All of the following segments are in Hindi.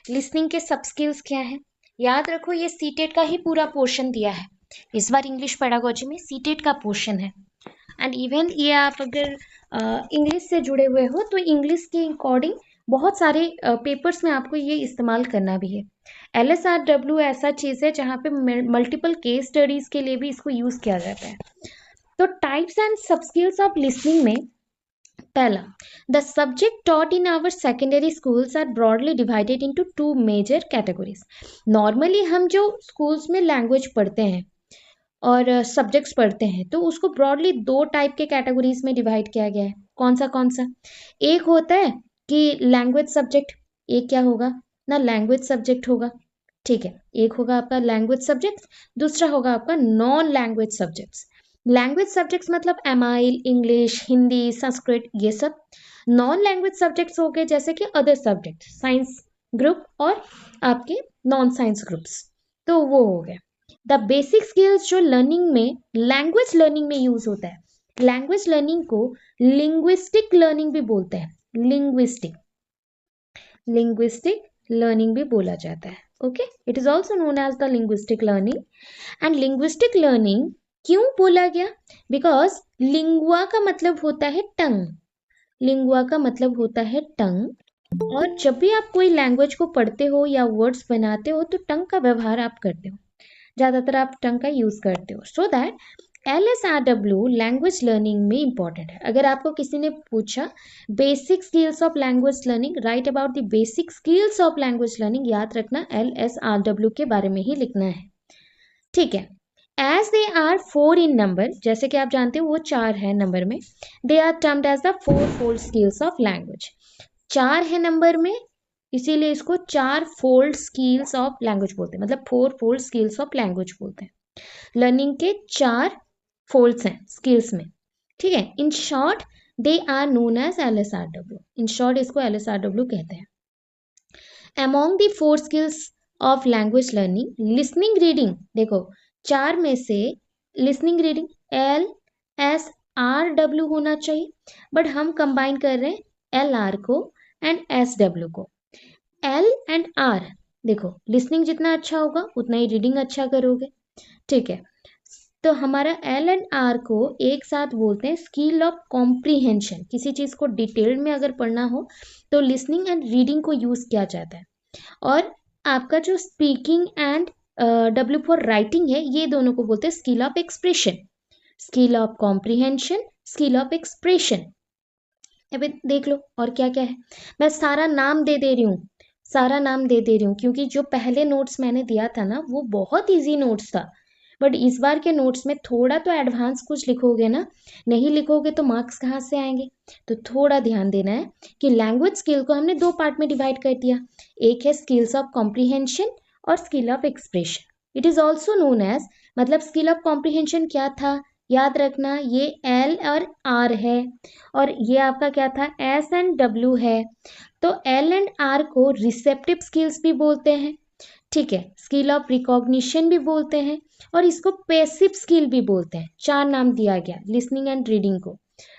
लिसनिंग के सब स्किल्स क्या है? याद रखो ये सीटेट का ही पूरा पोर्शन दिया है। इस बार इंग्लिश पेडागोजी में सीटेट का पोर्शन है। एंड इवन ये आप अगर इंग्लिश से जुड़े हुए हो तो इंग्लिश के अकॉर्डिंग बहुत सारे पेपर्स में आपको ये इस्तेमाल करना भी है। LSRW ऐसा चीज़ है जहाँ पे मल्टीपल केस स्टडीज के लिए भी इसको यूज़ किया जाता है। तो types and sub skills of listening में पहला, the subject taught in our secondary schools are broadly divided into two major categories. Normally हम जो स्कूल्स में लैंग्वेज पढ़ते हैं और सब्जेक्ट्स पढ़ते हैं तो उसको ब्रॉडली दो टाइप के कैटेगरीज में डिवाइड किया गया है। कौन सा? एक होता है कि लैंग्वेज सब्जेक्ट, एक क्या होगा ना, लैंग्वेज सब्जेक्ट होगा। ठीक है, एक होगा आपका लैंग्वेज सब्जेक्ट, दूसरा होगा आपका non language subjects. Language subjects मतलब एमाइल, इंग्लिश, हिंदी, संस्कृत, ये सब। नॉन लैंग्वेज सब्जेक्ट्स हो गए जैसे कि अदर सब्जेक्ट, साइंस ग्रुप और आपके नॉन साइंस ग्रुप्स, तो वो हो गया। द बेसिक स्किल्स जो लर्निंग में, लैंग्वेज लर्निंग में यूज होता है। लैंग्वेज लर्निंग को लिंग्विस्टिक लर्निंग भी बोलते हैं। लिंग्विस्टिक लर्निंग भी बोला जाता है। Okay, it is also known as the linguistic learning. And linguistic learning क्यों बोला गया? बिकॉज लिंगुआ का मतलब होता है टंग। लिंगुआ का मतलब होता है टंग। और जब भी आप कोई लैंग्वेज को पढ़ते हो या वर्ड्स बनाते हो तो टंग का व्यवहार आप करते हो, ज़्यादातर आप टंग का यूज़ करते हो। So that LSRW language learning में इंपॉर्टेंट है। अगर आपको किसी ने पूछा basic skills of language learning, right about the basic skills of language learning, याद रखना LSRW के बारे में ही लिखना है। ठीक है, as they are 4 in number, जैसे कि आप जानते हो वो 4 है नंबर में, they are termed as the 4 fold skills of language. 4 है नंबर में, इसीलिए इसको 4 फोल्ड स्किल्स ऑफ लैंग्वेज बोलते हैं, मतलब 4 फोल्ड स्किल्स ऑफ लैंग्वेज बोलते हैं। लर्निंग के 4 फोल्ड्स हैं स्किल्स में। ठीक है, in short they are known as LSRW। In short इसको LSRW कहते हैं। Among the 4 skills of language learning, listening reading, देखो 4 में से लिसनिंग रीडिंग LSRW होना चाहिए, बट हम कंबाइन कर रहे हैं LR को एंड SW को। L एंड R, देखो लिसनिंग जितना अच्छा होगा उतना ही रीडिंग अच्छा करोगे। ठीक है, तो हमारा L एंड R को एक साथ बोलते हैं स्किल ऑफ कॉम्प्रीहेंशन। किसी चीज़ को डिटेल में अगर पढ़ना हो तो लिसनिंग एंड रीडिंग को यूज़ किया जाता है। और आपका जो speaking and W for writing है, ये दोनों को बोलते हैं skill of expression. Skill of comprehension, skill of expression. अभी देख लो और क्या क्या है। मैं सारा नाम दे दे रही हूँ, सारा नाम दे दे रही हूँ, क्योंकि जो पहले नोट्स मैंने दिया था ना वो बहुत इजी नोट्स था, बट इस बार के नोट्स में थोड़ा तो एडवांस कुछ लिखोगे ना, नहीं लिखोगे तो मार्क्स कहाँ से आएंगे। तो थोड़ा ध्यान देना है कि लैंग्वेज स्किल को हमने 2 पार्ट में डिवाइड कर दिया। एक है स्किल्स ऑफ कॉम्प्रीहेंशन और skill of expression. It is also known as, मतलब स्किल ऑफ कॉम्प्रीहेंशन क्या था, याद रखना ये L और R है, और ये आपका क्या था S एंड W है। तो L एंड R को रिसेप्टिव स्किल्स भी बोलते हैं। ठीक है, स्किल ऑफ रिकॉग्निशन भी बोलते हैं, और इसको पैसिव स्किल भी बोलते हैं। 4 नाम दिया गया लिसनिंग एंड रीडिंग को।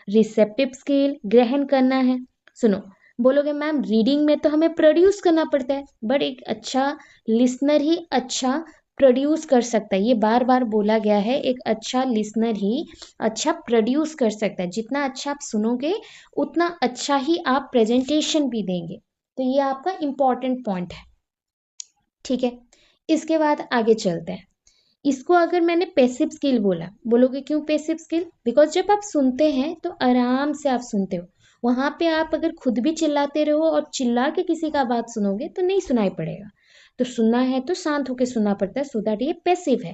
रिसेप्टिव स्किल ग्रहण करना है। सुनो, बोलोगे मैम रीडिंग में तो हमें प्रोड्यूस करना पड़ता है, बट एक अच्छा लिसनर ही अच्छा प्रोड्यूस कर सकता है। ये बार बार बोला गया है, एक अच्छा लिसनर ही अच्छा प्रोड्यूस कर सकता है। जितना अच्छा आप सुनोगे उतना अच्छा ही आप प्रेजेंटेशन भी देंगे। तो ये आपका इम्पॉर्टेंट पॉइंट है। ठीक है, इसके बाद आगे चलते हैं। इसको अगर मैंने पैसिव स्किल बोला, बोलोगे क्यों पैसिव स्किल? बिकॉज जब आप सुनते हैं तो आराम से आप सुनते हो। वहां पे आप अगर खुद भी चिल्लाते रहो और चिल्ला के किसी का बात सुनोगे तो नहीं सुनाई पड़ेगा। तो सुनना है तो शांत होकर सुनना पड़ता है, सो दैट ये पैसिव है।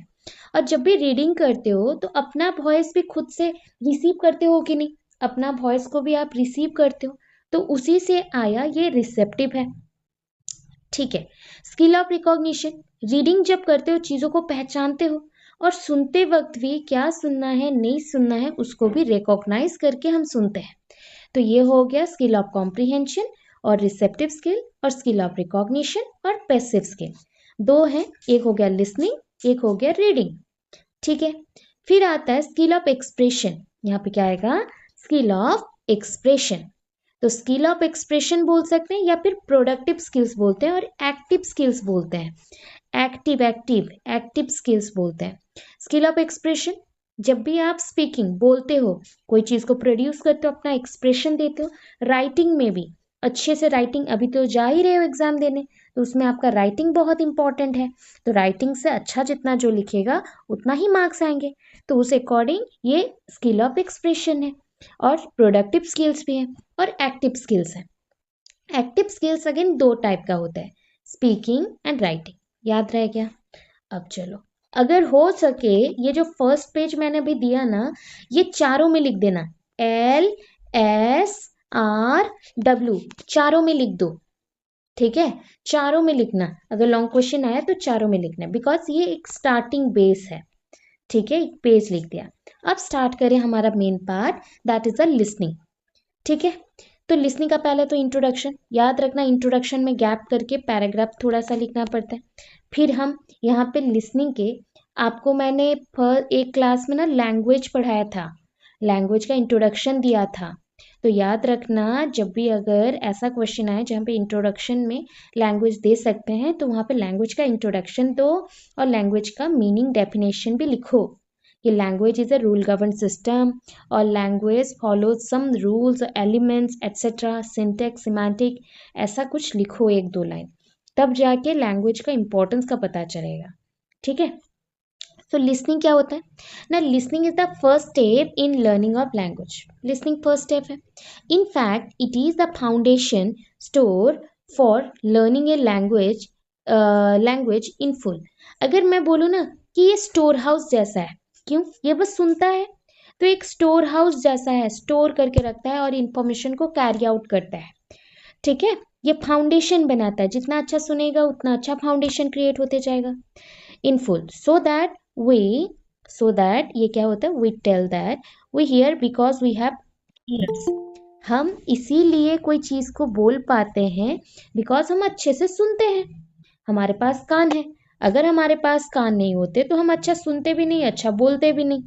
और जब भी रीडिंग करते हो तो अपना वॉइस भी खुद से रिसीव करते हो कि नहीं, अपना वॉइस को भी आप रिसीव करते हो, तो उसी से आया ये रिसेप्टिव है। ठीक है, स्किल ऑफ रिकॉग्निशन, रीडिंग जब करते हो चीज़ों को पहचानते हो, और सुनते वक्त भी क्या सुनना है नहीं सुनना है उसको भी रिकॉग्नाइज करके हम सुनते हैं। तो ये हो गया स्किल ऑफ कॉम्प्रीहेंशन और रिसेप्टिव स्किल, और स्किल ऑफ रिकॉग्निशन और पैसिव स्किल। 2 हैं, एक हो गया लिसनिंग, एक हो गया रीडिंग। ठीक है, फिर आता है स्किल ऑफ एक्सप्रेशन। यहाँ पे क्या आएगा? Skill of expression. तो स्किल ऑफ एक्सप्रेशन बोल सकते हैं या फिर प्रोडक्टिव स्किल्स बोलते हैं और एक्टिव स्किल्स बोलते हैं। एक्टिव स्किल्स बोलते हैं। स्किल ऑफ एक्सप्रेशन, जब भी आप स्पीकिंग बोलते हो, कोई चीज को प्रोड्यूस करते हो, अपना एक्सप्रेशन देते हो। राइटिंग में भी अच्छे से राइटिंग, अभी तो जा ही रहे हो एग्जाम देने, तो उसमें आपका राइटिंग बहुत इंपॉर्टेंट है। तो राइटिंग से अच्छा जितना जो लिखेगा उतना ही मार्क्स आएंगे। तो उस अकॉर्डिंग ये स्किल ऑफ एक्सप्रेशन है। और प्रोडक्टिव स्किल्स भी है और एक्टिव स्किल्स है। एक्टिव स्किल्स अगेन दो टाइप का होता है, स्पीकिंग एंड राइटिंग। याद रह गया? अब चलो, अगर हो सके ये जो फर्स्ट पेज मैंने अभी दिया ना, ये चारों में लिख देना, LSRW, चारों में लिख दो। ठीक है, चारों में लिखना। अगर लॉन्ग क्वेश्चन आया तो चारों में लिखना, बिकॉज ये एक स्टार्टिंग बेस है। ठीक है, एक पेज लिख दिया। अब स्टार्ट करें हमारा main part, that is the listening. ठीक है, तो लिसनिंग का पहले तो इंट्रोडक्शन याद रखना, इंट्रोडक्शन में गैप करके पैराग्राफ थोड़ा सा लिखना पड़ता है। फिर हम यहाँ पे लिसनिंग के, आपको मैंने एक क्लास में ना लैंग्वेज पढ़ाया था, लैंग्वेज का इंट्रोडक्शन दिया था। तो याद रखना, जब भी अगर ऐसा क्वेश्चन आए जहाँ पे इंट्रोडक्शन में लैंग्वेज दे सकते हैं, तो वहाँ पे लैंग्वेज का इंट्रोडक्शन दो और लैंग्वेज का मीनिंग डेफिनेशन भी लिखो कि language is a rule govern system और language follows some rules elements etcetera, syntax, semantic, ऐसा कुछ लिखो एक दो लाइन, तब जाके लैंग्वेज का इंपॉर्टेंस का पता चलेगा। ठीक है, तो लिसनिंग क्या होता है ना, listening is the first step in learning of language. Listening first step है। In fact it is the foundation stone for learning a language, language in full. अगर मैं बोलूँ ना कि ये स्टोर हाउस जैसा है, क्यों? ये बस सुनता है, तो एक स्टोर हाउस जैसा है, स्टोर करके रखता है और इंफॉर्मेशन को कैरी आउट करता है। ठीक है, ये फाउंडेशन बनाता है, जितना अच्छा सुनेगा उतना अच्छा फाउंडेशन क्रिएट होते जाएगा in full, we so that ये क्या होता है, we tell that we hear because we have ears. हम इसीलिए कोई चीज को बोल पाते हैं बिकॉज हम अच्छे से सुनते हैं, हमारे पास कान है। अगर हमारे पास कान नहीं होते तो हम अच्छा सुनते भी नहीं, अच्छा बोलते भी नहीं।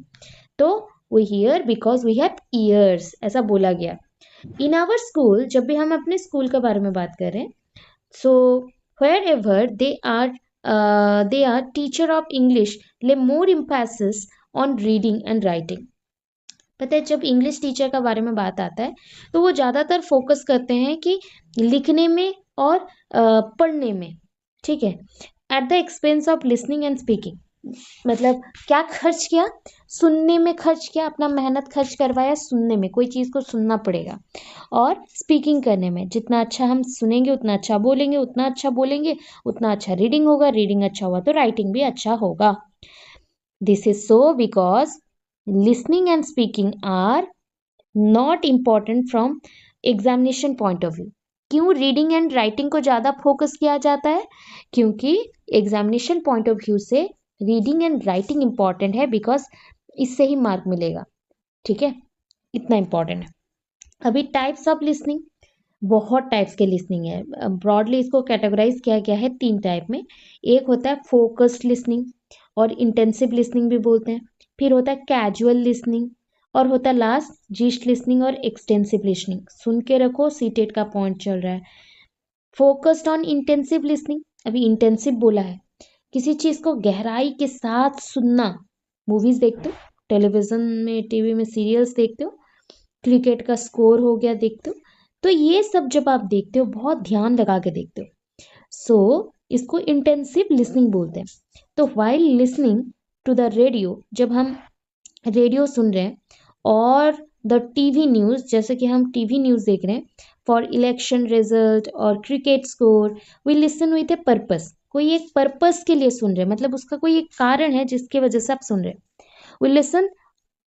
तो we hear because we have ears, ऐसा बोला गया। इन आवर स्कूल, जब भी हम अपने स्कूल के बारे में बात करें, so wherever they are teacher of English lay more emphasis on reading and writing। पता है, जब इंग्लिश टीचर का बारे में बात आता है तो वो ज़्यादातर फोकस करते हैं कि लिखने में और पढ़ने में। ठीक है, at the expense of listening and speaking, मतलब क्या खर्च किया, सुनने में खर्च किया, अपना मेहनत खर्च करवाया सुनने में, कोई चीज़ को सुनना पड़ेगा, और स्पीकिंग करने में। जितना अच्छा हम सुनेंगे उतना अच्छा बोलेंगे, उतना अच्छा बोलेंगे उतना अच्छा रीडिंग होगा, रीडिंग अच्छा हुआ तो राइटिंग भी अच्छा होगा। This is so because listening and speaking are not important from examination point of view. क्यों रीडिंग एंड राइटिंग को ज़्यादा फोकस किया जाता है? क्योंकि एग्जामिनेशन पॉइंट ऑफ व्यू से रीडिंग एंड राइटिंग इंपॉर्टेंट है, बिकॉज इससे ही मार्क मिलेगा। ठीक है, इतना इंपॉर्टेंट है। अभी टाइप्स ऑफ लिसनिंग, बहुत टाइप्स के लिसनिंग है। ब्रॉडली इसको कैटेगराइज किया गया है 3 टाइप में। एक होता है फोकस्ड लिसनिंग और इंटेंसिव लिसनिंग भी बोलते हैं। फिर होता है कैजुअल लिसनिंग और होता है लास्ट जिस्ट लिसनिंग और एक्सटेंसिव लिसनिंग। सुन के रखो, सीटेट का पॉइंट चल रहा है। फोकस्ड ऑन इंटेंसिव लिसनिंग, अभी इंटेंसिव बोला है, किसी चीज को गहराई के साथ सुनना। मूवीज देखते हो, टेलीविजन में, टीवी में सीरियल्स देखते हो, क्रिकेट का स्कोर हो गया देखते हो, तो ये सब जब आप देखते हो बहुत ध्यान लगा के देखते हो, सो इसको इंटेंसिव लिसनिंग बोलते हैं। तो while listening to the radio, जब हम रेडियो सुन रहे हैं, और द टीवी न्यूज़, जैसे कि हम टीवी न्यूज़ देख रहे हैं फॉर इलेक्शन रिजल्ट और cricket score, we listen with a purpose. कोई एक पर्पस के लिए सुन रहे हैं, मतलब उसका कोई एक कारण है जिसकी वजह से आप सुन रहे हैं। वी लिसन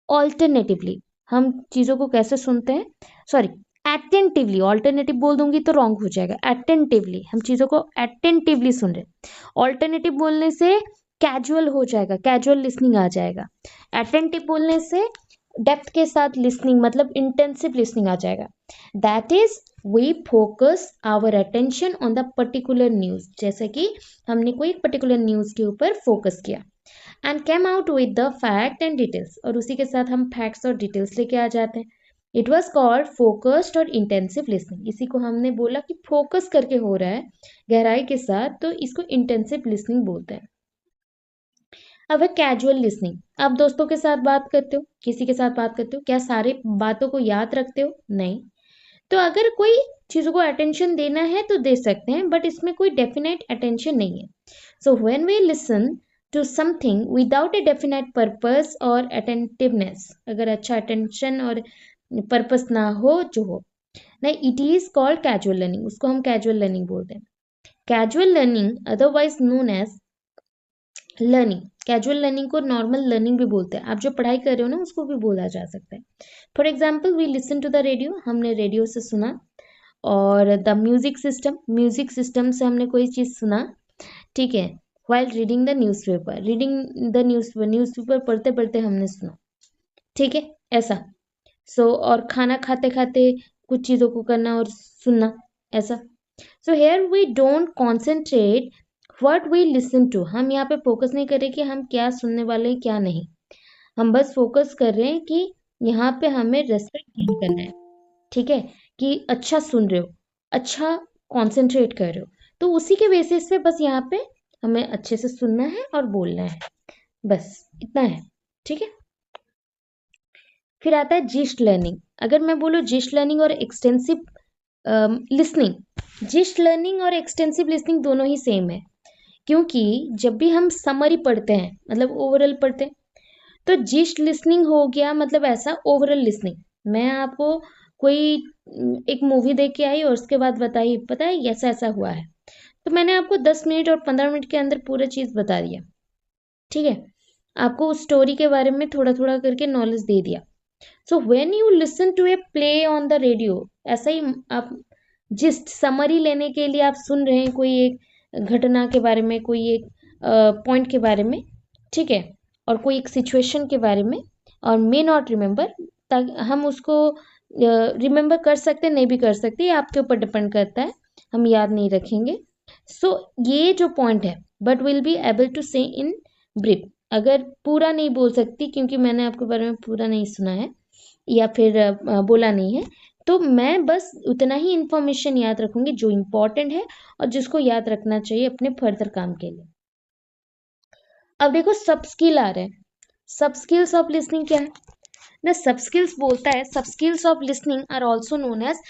ऑल्टरनेटिवली, हम चीज़ों को कैसे सुनते हैं, सॉरी अटेंटिवली, ऑल्टरनेटिव बोल दूंगी तो रॉन्ग हो जाएगा। अटेंटिवली, हम चीज़ों को अटेंटिवली सुन रहे हैं। ऑल्टरनेटिव बोलने से कैजुअल हो जाएगा, कैजुअल लिसनिंग आ जाएगा। अटेंटिव बोलने से डेप्थ के साथ लिसनिंग, मतलब इंटेंसिव लिसनिंग आ जाएगा। That is we focus our attention on the particular news, जैसे कि हमने कोई पर्टिकुलर न्यूज़ के ऊपर फोकस किया, and came out with the fact and details, और उसी के साथ हम फैक्ट्स और डिटेल्स लेके आ जाते हैं। इट वॉज कॉल्ड फोकस्ड और इंटेंसिव लिसनिंग। इसी को हमने बोला कि फोकस करके हो रहा है गहराई के साथ, तो इसको इंटेंसिव लिसनिंग बोलते हैं। अब है कैजुअल लिसनिंग। आप दोस्तों के साथ बात करते हो, किसी के साथ बात करते हो, क्या सारे बातों को याद रखते हो? नहीं। तो अगर कोई चीज़ों को अटेंशन देना है तो दे सकते हैं, बट इसमें कोई डेफिनेट अटेंशन नहीं है। So when we listen to something without a definite purpose और अटेंटिवनेस, अगर अच्छा अटेंशन और पर्पस ना हो जो हो, नहीं, it is called casual learning, उसको हम कैजुअल लर्निंग बोलते हैं। Casual learning otherwise known as learning, casual learning को नॉर्मल लर्निंग भी बोलते हैं। आप जो पढ़ाई कर रहे हो ना उसको भी बोला जा सकता है। For example we listen to the radio, हमने रेडियो से सुना, और द म्यूजिक सिस्टम से हमने कोई चीज़ सुना, ठीक है। While reading the newspaper, reading the newspaper पढ़ते पढ़ते हमने सुना, ठीक है, ऐसा। और खाना खाते खाते कुछ चीज़ों को करना और सुनना, ऐसा। So here we don't concentrate what we listen to, हम यहाँ पे फोकस नहीं कर रहे कि हम क्या सुनने वाले हैं क्या नहीं, हम बस फोकस कर रहे हैं कि यहाँ पे हमें रेस्पेक्ट गेन करना है, ठीक है, कि अच्छा सुन रहे हो, अच्छा कॉन्सेंट्रेट कर रहे हो, तो उसी के बेसिस पे बस यहाँ पे हमें अच्छे से सुनना है और बोलना है, बस इतना है, ठीक है। फिर आता है जिस्ट लर्निंग। अगर मैं बोलूँ जिस्ट लर्निंग और एक्सटेंसिव लिसनिंग, जिस्ट लर्निंग और एक्सटेंसिव लिसनिंग दोनों ही सेम है, क्योंकि जब भी हम समरी पढ़ते हैं, मतलब ओवरऑल पढ़ते हैं, तो जिस्ट लिसनिंग हो गया, मतलब ऐसा ओवरऑल लिसनिंग। मैं आपको कोई एक मूवी देख के आई और उसके बाद बताई, पता है ऐसा ऐसा हुआ है, तो मैंने आपको 10 मिनट और 15 मिनट के अंदर पूरा चीज़ बता दिया, ठीक है, आपको उस स्टोरी के बारे में थोड़ा थोड़ा करके नॉलेज दे दिया। So when you listen to a play on the radio, ऐसा ही आप जिस्ट समरी लेने के लिए आप सुन रहे हैं कोई एक घटना के बारे में, कोई एक पॉइंट के बारे में, ठीक है, और कोई एक सिचुएशन के बारे में, और मे नॉट रिमेम्बर, ताकि हम उसको रिमेम्बर कर सकते नहीं भी कर सकते, ये आपके ऊपर डिपेंड करता है, हम याद नहीं रखेंगे। सो ये जो पॉइंट है, but will be able to say in brief, अगर पूरा नहीं बोल सकती क्योंकि मैंने आपके बारे में पूरा नहीं सुना है या फिर बोला नहीं है, तो मैं बस उतना ही इंफॉर्मेशन याद रखूंगी जो इम्पोर्टेंट है और जिसको याद रखना चाहिए अपने फर्दर काम के लिए। अब देखो सब स्किल आ रहे हैं। सब स्किल्स ऑफ लिसनिंग क्या है ना, सब स्किल्स बोलता है सब skills of listening are also known as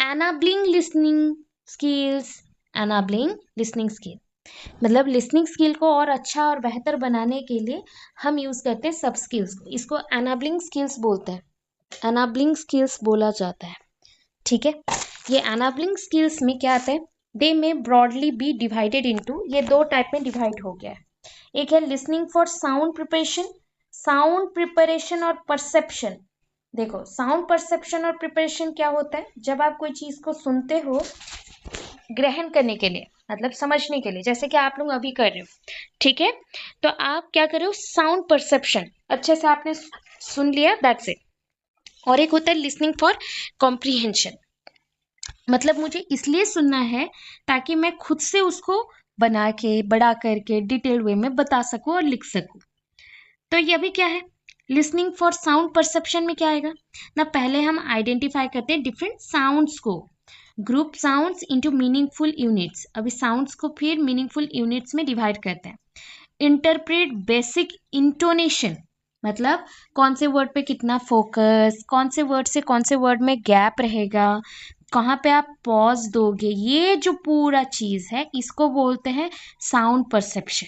enabling listening skills, enabling listening skill, मतलब लिसनिंग स्किल को और अच्छा और बेहतर बनाने के लिए हम यूज करते हैं सब स्किल्स को, इसको एनाबलिंग स्किल्स बोलते हैं, एनाबलिंग स्किल्स बोला जाता है, ठीक है। ये एनाबलिंग स्किल्स में क्या आता है, दे में ब्रॉडली बी डिवाइडेड इनटू, ये दो टाइप में डिवाइड हो गया है। एक है listening for sound preparation, sound preparation और परसेप्शन। देखो साउंड परसेप्शन और प्रिपरेशन क्या होता है, जब आप कोई चीज को सुनते हो ग्रहण करने के लिए, मतलब समझने के लिए, जैसे कि आप लोग अभी कर रहे हो, ठीक है, तो आप क्या कर रहे हो, साउंड परसेप्शन, अच्छे से आपने सुन लिया, दैट्स इट। और एक होता है लिसनिंग फॉर कॉम्प्रीहेंशन, मतलब मुझे इसलिए सुनना है ताकि मैं खुद से उसको बना के बड़ा करके डिटेल वे में बता सकूं और लिख सकूं। तो ये अभी क्या है, लिसनिंग फॉर साउंड परसेप्शन में क्या आएगा ना, पहले हम आइडेंटिफाई करते हैं डिफरेंट साउंड्स को, group sounds into meaningful units, अभी साउंड्स को फिर मीनिंगफुल यूनिट्स में डिवाइड करते हैं। इंटरप्रेट बेसिक इंटोनेशन, मतलब कौन से वर्ड पे कितना फोकस, कौन से वर्ड से कौन से वर्ड में गैप रहेगा, कहाँ पे आप पॉज दोगे, ये जो पूरा चीज है इसको बोलते हैं साउंड परसेप्शन।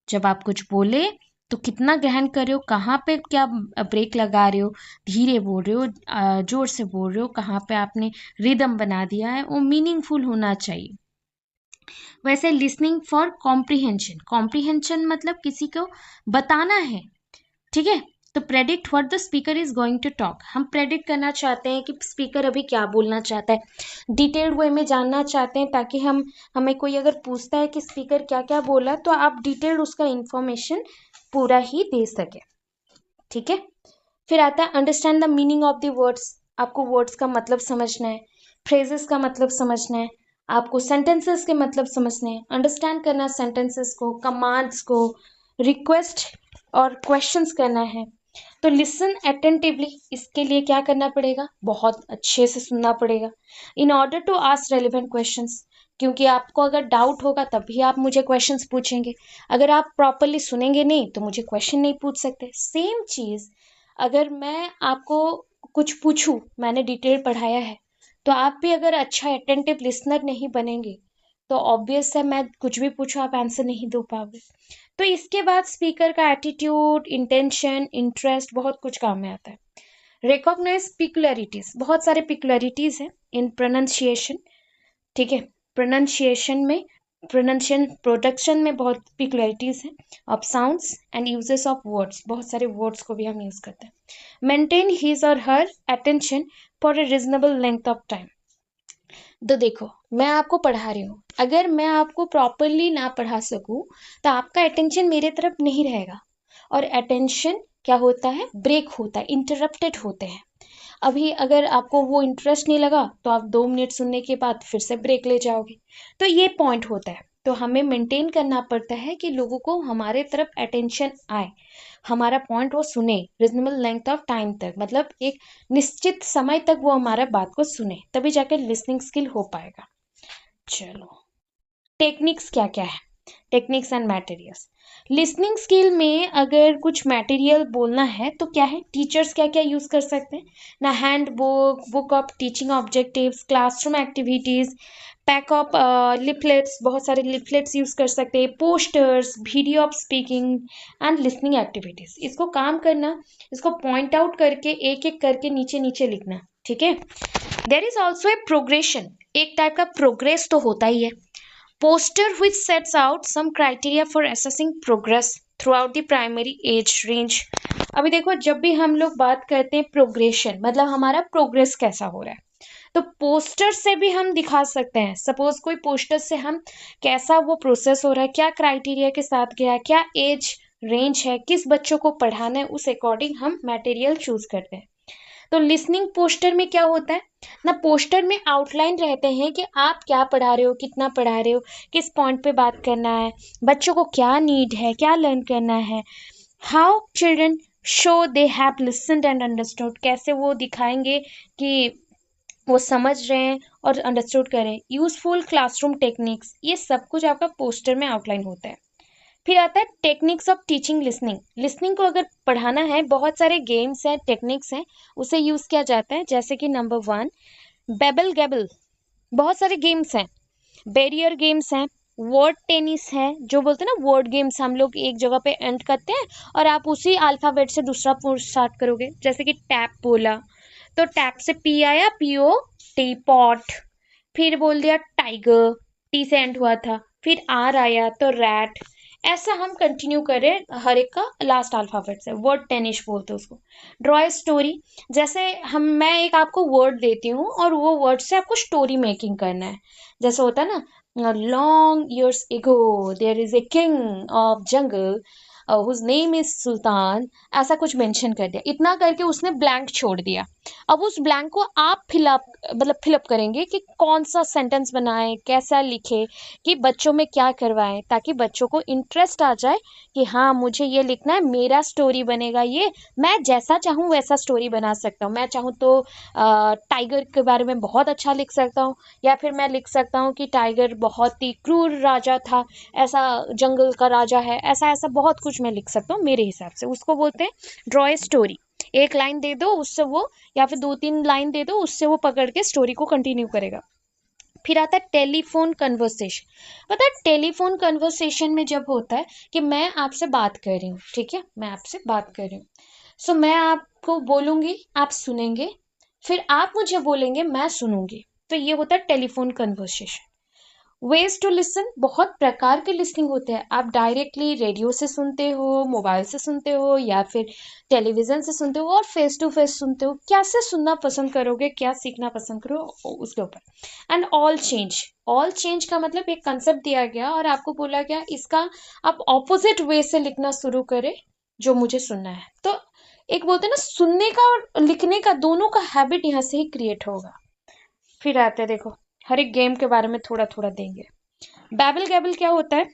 जब आप कुछ बोले तो कितना ग्रहण कर रहे हो, कहाँ पे क्या ब्रेक लगा रहे हो, धीरे बोल रहे हो, जोर से बोल रहे हो, कहाँ पे आपने रिदम बना दिया है, वो मीनिंगफुल होना चाहिए। वैसे लिसनिंग फॉर कॉम्प्रीहेंशन, कॉम्प्रीहेंशन मतलब किसी को बताना है, ठीक है, तो predict what the speaker is going to talk, हम प्रेडिक्ट करना चाहते हैं कि स्पीकर अभी क्या बोलना चाहता है, डिटेल्ड वे में जानना चाहते हैं, ताकि हमें कोई अगर पूछता है कि स्पीकर क्या क्या बोला तो आप डिटेल्ड उसका इंफॉर्मेशन पूरा ही दे सके, ठीक है। फिर आता है understand the meaning of the words, आपको वर्ड्स का मतलब समझना है, फ्रेजेस का मतलब समझना है, आपको सेंटेंसेस के मतलब समझने हैं, अंडरस्टैंड करना सेंटेंसेस को, कमांड्स को, रिक्वेस्ट और क्वेश्चंस करना है, तो लिसन अटेंटिवली, इसके लिए क्या करना पड़ेगा, बहुत अच्छे से सुनना पड़ेगा। In order to ask relevant questions, क्योंकि आपको अगर डाउट होगा तभी आप मुझे क्वेश्चंस पूछेंगे। अगर आप प्रॉपरली सुनेंगे नहीं तो मुझे क्वेश्चन नहीं पूछ सकते। सेम चीज अगर मैं आपको कुछ पूछूं, मैंने डिटेल पढ़ाया है, तो आप भी अगर अच्छा अटेंटिव लिसनर नहीं बनेंगे तो ऑब्वियस है मैं कुछ भी पूछूं आप आंसर नहीं दे पाओगे। तो इसके बाद स्पीकर का एटीट्यूड, इंटेंशन, इंटरेस्ट बहुत कुछ काम में आता है। रिकॉग्नाइज पिकुलरिटीज, बहुत सारे पिकुलरिटीज हैं इन प्रोनाउंसिएशन, ठीक है। प्रोनाउंसिएशन प्रोडक्शन में बहुत पिकुलरिटीज हैं of sounds and uses of words, बहुत सारे वर्ड्स को भी हम यूज करते हैं। मेंटेन हिज और her attention for a reasonable length of time. तो देखो, मैं आपको पढ़ा रही हूँ, अगर मैं आपको प्रॉपरली ना पढ़ा सकूं तो आपका अटेंशन मेरे तरफ नहीं रहेगा। और अटेंशन क्या होता है, ब्रेक होता है, इंटरप्टेड होते हैं। अभी अगर आपको वो इंटरेस्ट नहीं लगा तो आप 2 मिनट सुनने के बाद फिर से ब्रेक ले जाओगे। तो ये पॉइंट होता है। तो हमें मेंटेन करना पड़ता है कि लोगों को हमारे तरफ अटेंशन आए, हमारा पॉइंट वो सुने रिजनेबल लेंथ ऑफ टाइम तक, मतलब एक निश्चित समय तक वो हमारा बात को सुने, तभी जाके लिसनिंग स्किल हो पाएगा। चलो, टेक्निक्स क्या क्या है, techniques and materials. Listening skill में अगर कुछ मटेरियल बोलना है तो क्या है, टीचर्स क्या क्या यूज कर सकते हैं ना, hand book, book of teaching objectives, classroom activities, pack of leaflets, बहुत सारे लिफलेट्स यूज कर सकते हैं, posters, video of speaking and listening activities. इसको काम करना, इसको पॉइंट आउट करके एक एक करके नीचे नीचे लिखना, ठीक है। There is also a progression, एक टाइप का प्रोग्रेस तो होता ही है। Poster which sets out some criteria for assessing progress throughout the primary age range। अभी देखो, जब भी हम लोग बात करते हैं प्रोग्रेशन, मतलब हमारा प्रोग्रेस कैसा हो रहा है, तो पोस्टर से भी हम दिखा सकते हैं। सपोज कोई पोस्टर से हम कैसा वो प्रोसेस हो रहा है, क्या क्राइटेरिया के साथ गया, क्या एज रेंज है, किस बच्चों को पढ़ाना है, उस अकॉर्डिंग हम मटेरियल चूज करते हैं। तो लिसनिंग पोस्टर में क्या होता है ना, पोस्टर में आउटलाइन रहते हैं कि आप क्या पढ़ा रहे हो, कितना पढ़ा रहे हो, किस पॉइंट पे बात करना है, बच्चों को क्या नीड है, क्या लर्न करना है, how children show they have listened and understood, कैसे वो दिखाएंगे कि वो समझ रहे हैं और अंडरस्टूड करें, यूजफुल क्लासरूम टेक्निक्स, ये सब कुछ आपका पोस्टर में आउटलाइन होता है। फिर आता है techniques of teaching listening. Listening को अगर पढ़ाना है, बहुत सारे गेम्स हैं, टेक्निक्स हैं, उसे यूज किया जाता है। जैसे कि नंबर 1, बेबल गैबल, बहुत सारे गेम्स हैं, बैरियर गेम्स हैं, वर्ड टेनिस है, जो बोलते हैं ना वर्ड गेम्स, हम लोग एक जगह पे एंड करते हैं और आप उसी अल्फाबेट से दूसरा स्टार्ट करोगे। जैसे कि टैप बोला तो टैप से पी आया, पीओ, टी पॉट। फिर बोल दिया टाइगर, टी से एंड हुआ था, फिर आर आया तो रैट। ऐसा हम कंटिन्यू करें हर एक का लास्ट अल्फाबेट से। वर्ड टेनिस बोलते हैं उसको। ड्रॉ ए स्टोरी, जैसे मैं एक आपको वर्ड देती हूँ और वो वर्ड से आपको स्टोरी मेकिंग करना है। जैसे होता है ना, long years ago there is a king of jungle whose name is Sultan, ऐसा कुछ मेंशन कर दिया। इतना करके उसने ब्लैंक छोड़ दिया। अब उस ब्लैंक को आप फिलअप करेंगे कि कौन सा सेंटेंस बनाएं, कैसा लिखे, कि बच्चों में क्या करवाएं, ताकि बच्चों को इंटरेस्ट आ जाए कि हाँ मुझे ये लिखना है, मेरा स्टोरी बनेगा, ये मैं जैसा चाहूँ वैसा स्टोरी बना सकता हूँ। मैं चाहूँ तो टाइगर के बारे में बहुत अच्छा लिख सकता हूँ, या फिर मैं लिख सकता हूँ कि टाइगर बहुत ही क्रूर राजा था, ऐसा जंगल का राजा है, ऐसा ऐसा बहुत कुछ मैं लिख सकता हूँ मेरे हिसाब से। उसको बोलते हैं ड्रॉ ए स्टोरी। एक लाइन दे दो उससे वो, या फिर 2-3 लाइन दे दो उससे वो पकड़ के स्टोरी को कंटिन्यू करेगा। फिर आता है टेलीफोन कन्वर्सेशन। पता है टेलीफोन कन्वर्सेशन में जब होता है कि मैं आपसे बात कर रही हूँ, ठीक है, मैं आपसे बात कर रही हूँ, सो मैं आपको बोलूंगी, आप सुनेंगे, फिर आप मुझे बोलेंगे, मैं सुनूंगी। तो ये होता है telephone conversation. Ways to listen, बहुत प्रकार के लिसनिंग होते हैं। आप डायरेक्टली रेडियो से सुनते हो, मोबाइल से सुनते हो, या फिर टेलीविजन से सुनते हो, और फेस टू फेस सुनते हो। कैसे सुनना पसंद करोगे, क्या सीखना पसंद करो, उसके ऊपर। And all change, all change का मतलब एक कंसेप्ट दिया गया और आपको बोला गया इसका आप ऑपोजिट वे से लिखना शुरू करें जो मुझे सुनना है। तो एक बोलते हैं ना, सुनने का और लिखने का दोनों का हैबिट यहाँ से ही क्रिएट होगा। फिर आते हैं, देखो हर एक गेम के बारे में थोड़ा थोड़ा देंगे। बैबल गैबल क्या होता है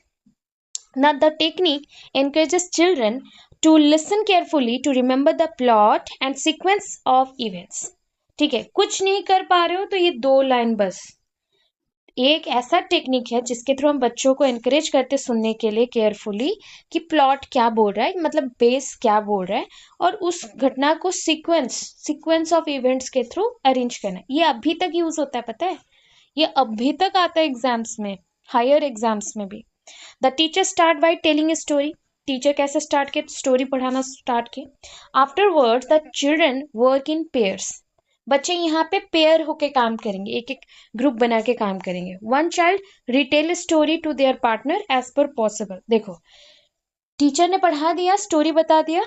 ना, the technique encourages children to listen carefully to remember the plot and sequence of events. ठीक है, कुछ नहीं कर पा रहे हो तो ये 2 लाइन बस। एक ऐसा टेक्निक है जिसके थ्रू हम बच्चों को एनकरेज करते सुनने के लिए केयरफुली कि प्लॉट क्या बोल रहा है, मतलब बेस क्या बोल रहा है, और उस घटना को सीक्वेंस ऑफ इवेंट्स के थ्रू अरेंज करना। ये अभी तक यूज होता है, पता है, ये अभी तक आता है एग्जाम्स में, हायर एग्जाम्स में भी। The teacher start by telling a story. Teacher कैसे स्टार्ट किए, स्टोरी पढ़ाना स्टार्ट किए। Afterwards the children work in pairs. बच्चे यहाँ पे पेयर होके काम करेंगे, एक एक ग्रुप बना के काम करेंगे। One child retell story to their partner as per possible. देखो, टीचर ने पढ़ा दिया, स्टोरी बता दिया,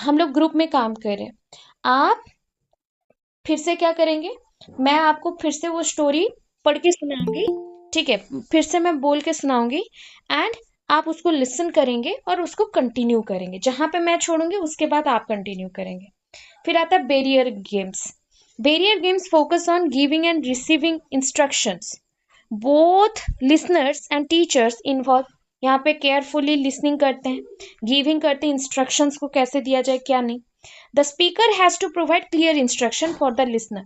हम लोग ग्रुप में काम कर रहे हैं, आप फिर से क्या करेंगे, मैं आपको फिर से वो स्टोरी पढ़ के सुनाऊंगी। ठीक है, फिर से मैं बोल के सुनाऊंगी एंड आप उसको लिसन करेंगे और उसको कंटिन्यू करेंगे। जहां पे मैं छोड़ूंगी उसके बाद आप कंटिन्यू करेंगे। फिर आता है barrier games. Barrier games focus on giving and receiving instructions. Both listeners and teachers involve. यहाँ पे केयरफुली लिसनिंग करते हैं, गिविंग करते हैं इंस्ट्रक्शंस को, कैसे दिया जाए क्या नहीं। The speaker has to provide clear instruction for the listener.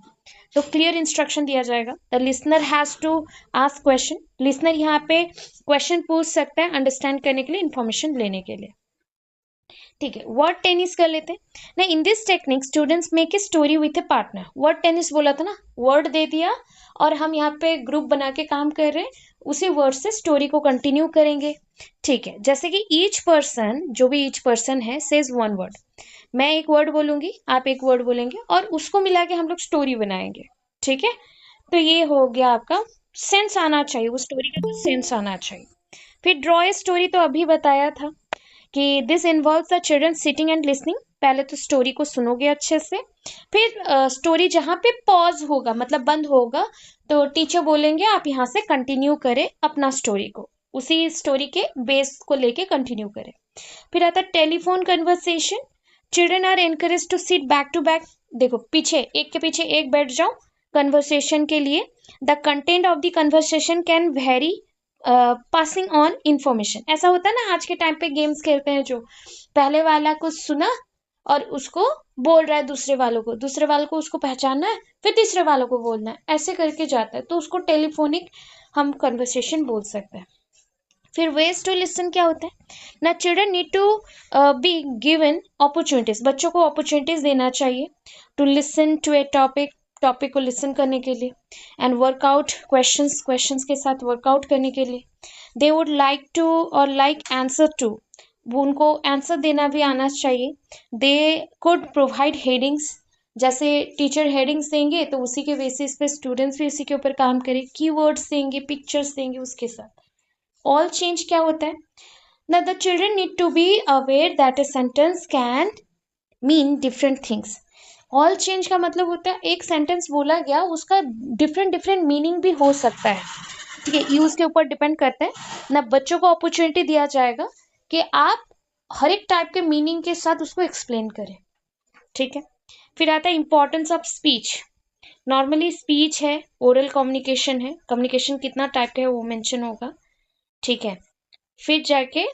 तो क्लियर इंस्ट्रक्शन दिया जाएगा। The listener has to ask question. Listener यहाँ पे क्वेश्चन पूछ सकता है अंडरस्टैंड करने के लिए, इंफॉर्मेशन लेने के लिए। ठीक है, वर्ड टेनिस कर लेते हैं ना। In this technique students make a story with A partner. Word tennis बोला था ना, वर्ड दे दिया और हम यहाँ पे ग्रुप बना के काम कर रहे हैं, उसी वर्ड से स्टोरी को कंटिन्यू करेंगे। ठीक है, जैसे कि ईच पर्सन, जो भी ईच पर्सन है, सेज वन वर्ड। मैं एक वर्ड बोलूंगी, आप एक वर्ड बोलेंगे और उसको मिला के हम लोग स्टोरी बनाएंगे। ठीक है, तो ये हो गया आपका, सेंस आना चाहिए, वो स्टोरी का कुछ सेंस आना चाहिए। फिर ड्रॉ ए स्टोरी तो अभी बताया था कि this involve the children sitting and listening. पहले तो स्टोरी को सुनोगे अच्छे से, फिर स्टोरी जहाँ पे पॉज होगा, मतलब बंद होगा, तो टीचर बोलेंगे आप यहाँ से कंटिन्यू करें अपना स्टोरी को, उसी स्टोरी के बेस को लेके कंटिन्यू करें। फिर आता है telephone conversation. Children are encourage to sit back to back. देखो, पीछे एक के पीछे एक बैठ जाओ कन्वर्सेशन के लिए। The content of the conversation can very passing on information. ऐसा होता है ना, आज के टाइम पे गेम्स खेलते हैं जो पहले वाला को सुना और उसको बोल रहा है दूसरे वालों को, दूसरे वालों को उसको पहचानना है, फिर तीसरे वालों को बोलना है, ऐसे करके जाता है, तो उसको टेलीफोनिक हम कन्वर्सेशन बोल सकते हैं। फिर वेज टू लिसन क्या होता है ना, children need to be given opportunities. बच्चों को अपॉर्चुनिटीज देना चाहिए to listen to a topic, topic को लिसन करने के लिए, एंड वर्कआउट क्वेश्चंस, क्वेश्चंस के साथ वर्कआउट करने के लिए। दे वुड लाइक टू और लाइक आंसर टू, वो उनको आंसर देना भी आना चाहिए। दे कुड प्रोवाइड हेडिंग्स, जैसे टीचर हेडिंग्स देंगे तो उसी के बेसिस पे स्टूडेंट्स भी उसी के ऊपर काम करें, कीवर्ड्स देंगे, पिक्चर्स देंगे उसके साथ। ऑल चेंज क्या होता है ना, the children need to be aware that a sentence can mean different things. All change का मतलब होता है एक सेंटेंस बोला गया, उसका डिफरेंट डिफरेंट मीनिंग भी हो सकता है। ठीक है, यूज के ऊपर डिपेंड करता है ना। बच्चों को अपॉर्चुनिटी दिया जाएगा कि आप हर एक टाइप के मीनिंग के साथ उसको एक्सप्लेन करें। ठीक है, फिर आता है importance of speech. Normally speech है, ओरल कम्युनिकेशन है, कम्युनिकेशन कितना टाइप का है वो मेंशन होगा। ठीक है, फिर जाके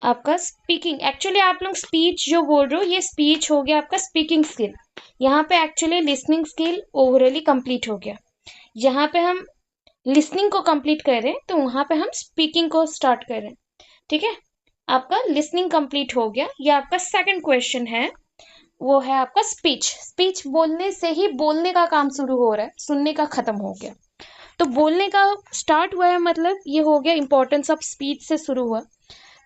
आपका स्पीकिंग, एक्चुअली आप लोग स्पीच जो बोल रहे हो ये स्पीच हो गया आपका स्पीकिंग स्किल। यहाँ पे एक्चुअली लिसनिंग स्किल ओवरऑली कंप्लीट हो गया। यहाँ पे हम लिसनिंग को कंप्लीट कर रहे हैं तो वहां पे हम स्पीकिंग को स्टार्ट कर रहे हैं। ठीक है, आपका लिसनिंग कंप्लीट हो गया। ये आपका सेकंड क्वेश्चन है, वो है आपका स्पीच। स्पीच बोलने से ही बोलने का काम शुरू हो रहा है, सुनने का खत्म हो गया, तो बोलने का स्टार्ट हुआ है, मतलब ये हो गया इंपॉर्टेंस ऑफ स्पीच से शुरू हुआ।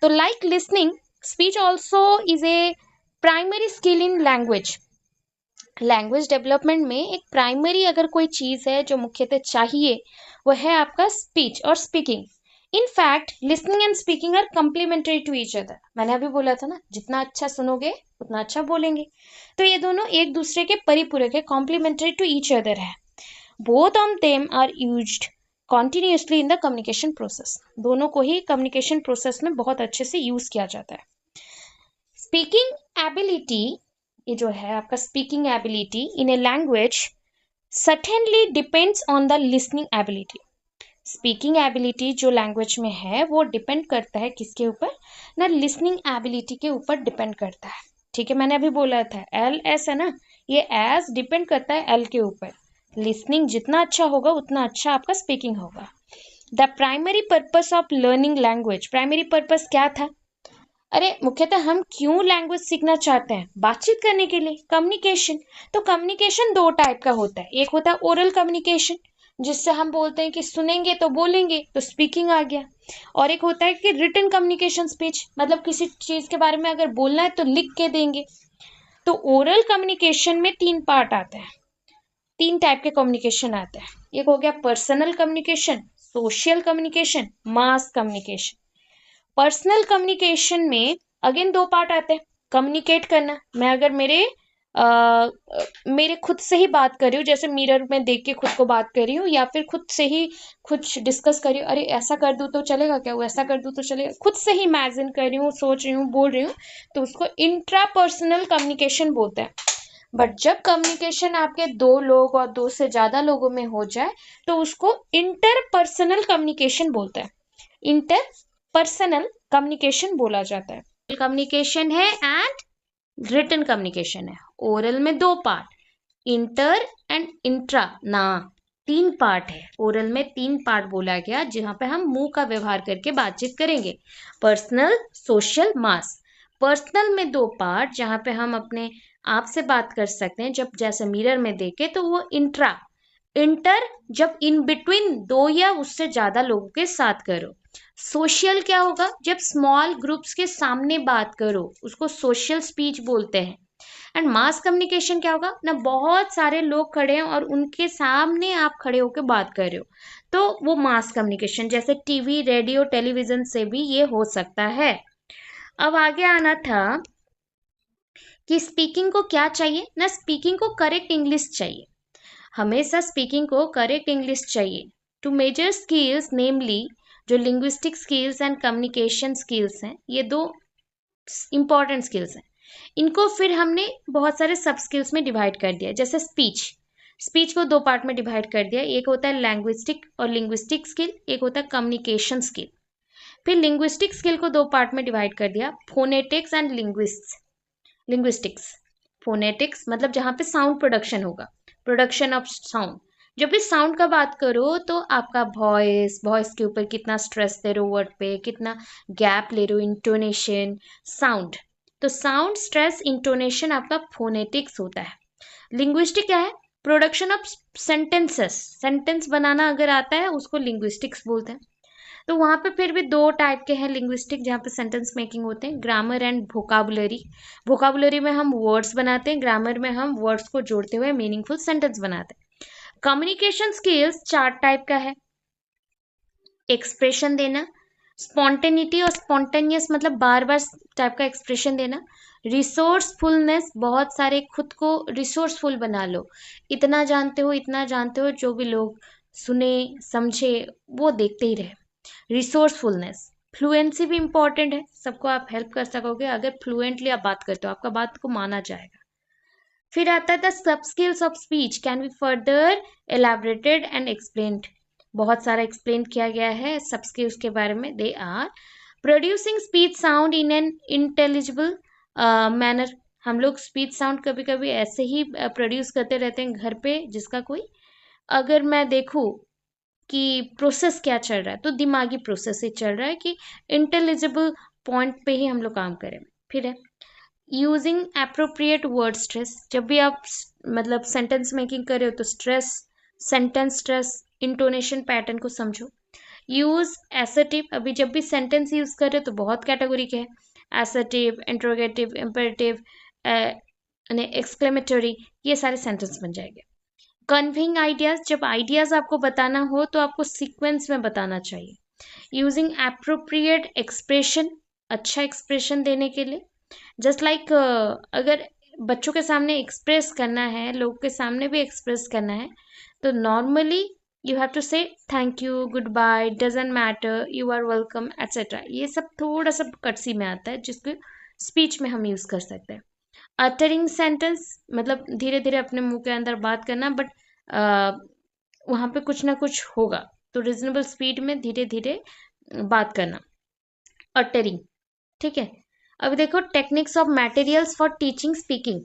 तो like listening, speech also is a primary skill in language. Language development में एक प्राइमरी अगर कोई चीज है जो मुख्यतः चाहिए, वो है आपका स्पीच और speaking. In fact listening and speaking are complementary to each other. मैंने अभी बोला था ना, जितना अच्छा सुनोगे उतना अच्छा बोलेंगे, तो ये दोनों एक दूसरे के परिपूरक है, कॉम्प्लीमेंटरी टू ईच अदर है। Both of them are used continuously in the communication process. दोनों को ही कम्युनिकेशन प्रोसेस में बहुत अच्छे से यूज किया जाता है। स्पीकिंग एबिलिटी, ये जो है आपका speaking ability in a language certainly depends on the listening ability. Speaking ability जो लैंग्वेज में है वो डिपेंड करता है किसके ऊपर ना, लिसनिंग एबिलिटी के ऊपर डिपेंड करता है। ठीक है, मैंने अभी बोला था एल एस है ना, ये एस डिपेंड करता है एल के ऊपर। लिसनिंग जितना अच्छा होगा उतना अच्छा आपका स्पीकिंग होगा। The primary purpose of learning language, primary purpose क्या था? अरे मुख्यतः हम क्यों लैंग्वेज सीखना चाहते हैं? बातचीत करने के लिए, कम्युनिकेशन। तो कम्युनिकेशन दो टाइप का होता है, एक होता है ओरल कम्युनिकेशन जिससे हम बोलते हैं कि सुनेंगे तो बोलेंगे तो स्पीकिंग आ गया, और एक होता है कि रिटन कम्युनिकेशन स्पीच, मतलब किसी चीज के बारे में अगर बोलना है तो लिख के देंगे। तो ओरल कम्युनिकेशन में तीन पार्ट आते हैं, तीन टाइप के कम्युनिकेशन आते हैं। एक हो गया personal communication, social communication, mass communication. Personal communication में अगेन दो पार्ट आते हैं, कम्युनिकेट करना, मैं अगर मेरे खुद से ही बात कर रही हूँ, जैसे मिरर में देख के खुद को बात कर रही हूँ, या फिर खुद से ही कुछ डिस्कस कर रही हूँ, अरे ऐसा कर दूं तो चलेगा क्या, वो ऐसा कर दूं तो चलेगा, खुद से ही इमेजिन कर रही हूँ, सोच रही हूँ, बोल रही हूँ, तो उसको इंट्रा पर्सनल कम्युनिकेशन बोलते हैं। बट जब कम्युनिकेशन आपके दो लोग और दो से ज्यादा लोगों में हो जाए तो उसको इंटर पर्सनल कम्युनिकेशन बोलते हैं, इंटर पर्सनल कम्युनिकेशन बोला जाता है। कम्युनिकेशन है एंड रिटन कम्युनिकेशन है। ओरल में दो पार्ट, इंटर एंड इंट्रा, ना तीन पार्ट है। ओरल में तीन पार्ट बोला गया जहां पे हम मुंह का व्यवहार करके बातचीत करेंगे, पर्सनल, सोशल, मास। पर्सनल में दो पार्ट जहां पे हम अपने आप से बात कर सकते हैं, जब जैसे मिरर में देखे तो वो इंट्रा। इंटर जब इन बिटवीन दो या उससे ज्यादा लोगों के साथ करो। सोशल क्या होगा? जब स्मॉल ग्रुप्स के सामने बात करो, उसको सोशल स्पीच बोलते हैं। एंड मास कम्युनिकेशन क्या होगा ना, बहुत सारे लोग खड़े हैं और उनके सामने आप खड़े होकर बात कर रहे हो, तो वो मास कम्युनिकेशन, जैसे टीवी, रेडियो, टेलीविजन से भी ये हो सकता है। अब आगे आना था कि स्पीकिंग को क्या चाहिए ना, स्पीकिंग को करेक्ट इंग्लिश चाहिए, हमेशा स्पीकिंग को करेक्ट इंग्लिश चाहिए। टू मेजर स्किल्स नेमली, जो linguistic skills and communication skills हैं, ये दो इंपॉर्टेंट स्किल्स हैं। इनको फिर हमने बहुत सारे सब स्किल्स में डिवाइड कर दिया, जैसे स्पीच, स्पीच को दो पार्ट में डिवाइड कर दिया, एक होता है लैंग्विस्टिक और लिंग्विस्टिक स्किल, एक होता है कम्युनिकेशन स्किल। फिर लिंग्विस्टिक स्किल को दो पार्ट में डिवाइड कर दिया, फोनेटिक्स एंड लिंग्विस्टिक्स। फोनेटिक्स मतलब जहाँ पे साउंड प्रोडक्शन होगा, प्रोडक्शन ऑफ साउंड। जब भी साउंड का बात करो तो आपका वॉइस, वॉइस के ऊपर कितना स्ट्रेस दे रहे हो, वर्ड पे कितना गैप ले रहे हो, इंटोनेशन, साउंड। तो साउंड, स्ट्रेस, इंटोनेशन आपका फोनेटिक्स होता है। लिंग्विस्टिक क्या है? प्रोडक्शन ऑफ सेंटेंसेस, सेंटेंस बनाना अगर आता है उसको लिंग्विस्टिक्स बोलते हैं। तो वहां पे फिर भी दो टाइप के हैं लिंग्विस्टिक जहाँ पे सेंटेंस मेकिंग होते हैं, ग्रामर एंड वोकाबुलरी। वोकाबुलरी में हम वर्ड्स बनाते हैं, ग्रामर में हम वर्ड्स को जोड़ते हुए मीनिंगफुल सेंटेंस बनाते हैं। कम्युनिकेशन स्किल्स चार टाइप का है, एक्सप्रेशन देना, स्पॉन्टेनिटी और स्पॉन्टेनियस मतलब बार बार टाइप का एक्सप्रेशन देना, रिसोर्सफुलनेस, बहुत सारे खुद को रिसोर्सफुल बना लो, इतना जानते हो इतना जानते हो, जो भी लोग सुने समझे वो देखते ही रहे, रिसोर्सफुलनेस। फ्लुएंसी भी इंपॉर्टेंट है, सबको आप हेल्प कर सकोगे अगर फ्लुएंटली आप बात करते हो, आपका बात को माना जाएगा। फिर आता है the sub skills of speech can be further elaborated and explained, बहुत सारा एक्सप्लेन किया गया है सब स्किल्स के बारे में। They are producing speech sound in an intelligible manner, हम लोग स्पीच साउंड कभी कभी ऐसे ही प्रोड्यूस करते रहते हैं घर पे, जिसका कोई अगर मैं देखूं कि प्रोसेस क्या चल रहा है तो दिमागी प्रोसेस ही चल रहा है कि इंटेलिजिबल पॉइंट पे ही हम लोग काम करें। फिर है यूजिंग एप्रोप्रिएट वर्ड स्ट्रेस, जब भी आप मतलब सेंटेंस मेकिंग कर रहे हो तो stress, sentence stress, intonation pattern को समझो। यूज एसर्टिव, अभी जब भी सेंटेंस यूज कर रहे हो तो बहुत कैटेगरी के हैं, एसर्टिव, इंट्रोगेटिव, इम्पेरेटिव, एक्सक्लेमेटरी, ये सारे सेंटेंस बन जाएंगे। कन्विंग आइडियाज, जब आइडियाज आपको बताना हो तो आपको सीक्वेंस में बताना चाहिए। यूजिंग एप्रोप्रिएट एक्सप्रेशन, अच्छा एक्सप्रेशन देने के लिए, जस्ट लाइक अगर बच्चों के सामने एक्सप्रेस करना है, लोग के सामने भी एक्सप्रेस करना है, तो normally you have to say thank you, good bye, doesn't matter, you are welcome, etcetera. ये सब थोड़ा सा कटसी में आता है जिसको स्पीच में हम यूज कर सकते हैं। अटरिंग सेंटेंस मतलब धीरे धीरे अपने मुंह के अंदर बात करना, बट वहां पे कुछ ना कुछ होगा, तो रीजनेबल स्पीड में धीरे धीरे बात करना, अटरिंग। ठीक है। अब देखो techniques of materials for teaching speaking.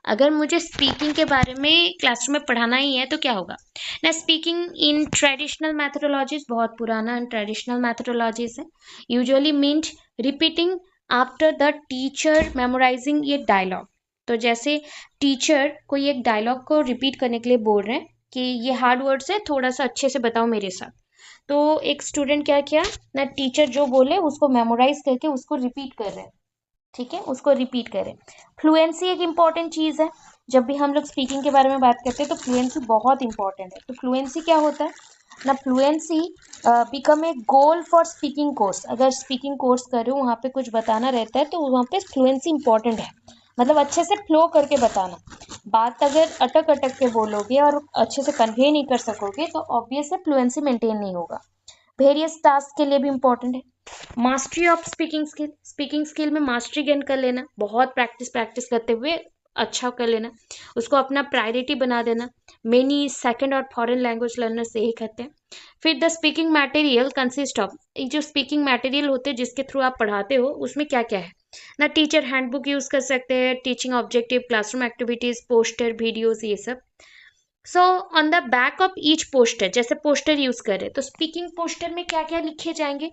अगर मुझे स्पीकिंग के बारे में क्लासरूम में पढ़ाना ही है तो क्या होगा ना, स्पीकिंग इन ट्रेडिशनल मैथडोलॉजीज, बहुत पुराना ट्रेडिशनल मैथडोलॉजीज है, usually meant repeating after the teacher memorising ये डायलॉग। तो जैसे टीचर कोई एक डायलॉग को रिपीट करने के लिए बोल रहे हैं कि ये हार्ड वर्ड्स है, थोड़ा सा अच्छे से बताओ मेरे साथ, तो एक स्टूडेंट क्या किया ना, टीचर जो बोले उसको मेमोराइज करके उसको रिपीट कर रहे हैं। ठीक है, उसको रिपीट करें। फ्लुएंसी एक इम्पॉर्टेंट चीज़ है। जब भी हम लोग स्पीकिंग के बारे में बात करते हैं तो फ्लुएंसी बहुत इंपॉर्टेंट है। तो फ्लुएंसी क्या होता है ना, fluency become a goal for speaking course. अगर स्पीकिंग कोर्स कर रहे हो, वहाँ पे कुछ बताना रहता है, तो वहाँ पे फ्लुएंसी इंपॉर्टेंट है, मतलब अच्छे से फ्लो करके बताना। बात अगर अटक अटक के बोलोगे और अच्छे से कन्वे नहीं कर सकोगे तो ऑब्वियस है फ्लुएंसी मेंटेन नहीं होगा। वेरियस टास्क के लिए भी इम्पोर्टेंट है। Mastery of speaking skill, speaking skill में मास्टरी गेन कर लेना, बहुत प्रैक्टिस प्रैक्टिस करते हुए अच्छा कर लेना, उसको अपना प्रायोरिटी बना देना। मेनी सेकंड और फॉरेन लैंग्वेज लर्नर्स यही करते हैं। फिर the speaking material consist of, जो स्पीकिंग मटेरियल होते हैं जिसके थ्रू आप पढ़ाते हो उसमें क्या क्या है ना, टीचर हैंडबुक यूज कर सकते हैं, teaching objective, classroom activities, poster, videos, ये सब। So on the back of each poster, जैसे पोस्टर यूज करें तो स्पीकिंग पोस्टर में क्या क्या लिखे जाएंगे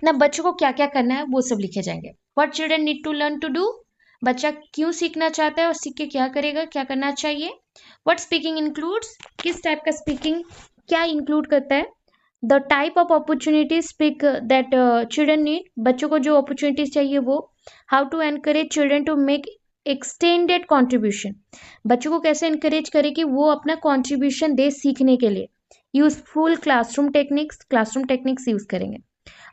ना, बच्चों को क्या क्या करना है वो सब लिखे जाएंगे। What children need to learn to do, बच्चा क्यों सीखना चाहता है और सीख के क्या करेगा, क्या करना चाहिए। व्हाट स्पीकिंग इंक्लूड्स, किस टाइप का स्पीकिंग क्या इंक्लूड करता है। The type of opportunities speak that children need, बच्चों को जो अपॉर्चुनिटीज चाहिए वो। How to encourage children to make extended contribution, बच्चों को कैसे इनकरेज करें कि वो अपना कॉन्ट्रीब्यूशन दे सीखने के लिए। Useful classroom techniques, classroom techniques use करेंगे।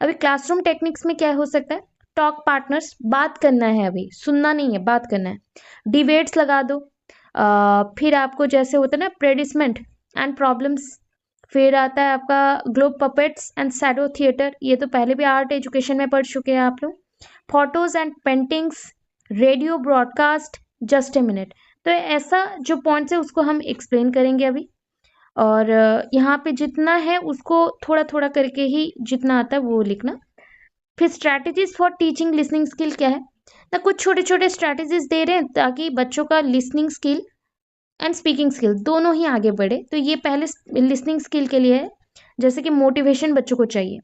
अभी क्लासरूम टेक्निक्स में क्या हो सकता है, टॉक पार्टनर्स, बात करना है, अभी सुनना नहीं है, बात करना है। डिबेट्स लगा दो। फिर आपको जैसे होता है ना प्रेडिसमेंट एंड प्रॉब्लम्स, फिर आता है आपका globe puppets and shadow theatre, ये तो पहले भी आर्ट एजुकेशन में पढ़ चुके हैं आप लोग। Photos and paintings, radio broadcast, just a minute. तो ऐसा जो पॉइंट्स है उसको हम एक्सप्लेन करेंगे अभी, और यहाँ पे जितना है उसको थोड़ा थोड़ा करके ही जितना आता है वो लिखना। फिर strategies for teaching listening skill क्या है ना, कुछ छोटे छोटे स्ट्रैटेजीज दे रहे हैं ताकि बच्चों का listening skill and speaking skill दोनों ही आगे बढ़े। तो ये पहले लिसनिंग स्किल के लिए है, जैसे कि मोटिवेशन बच्चों को चाहिए।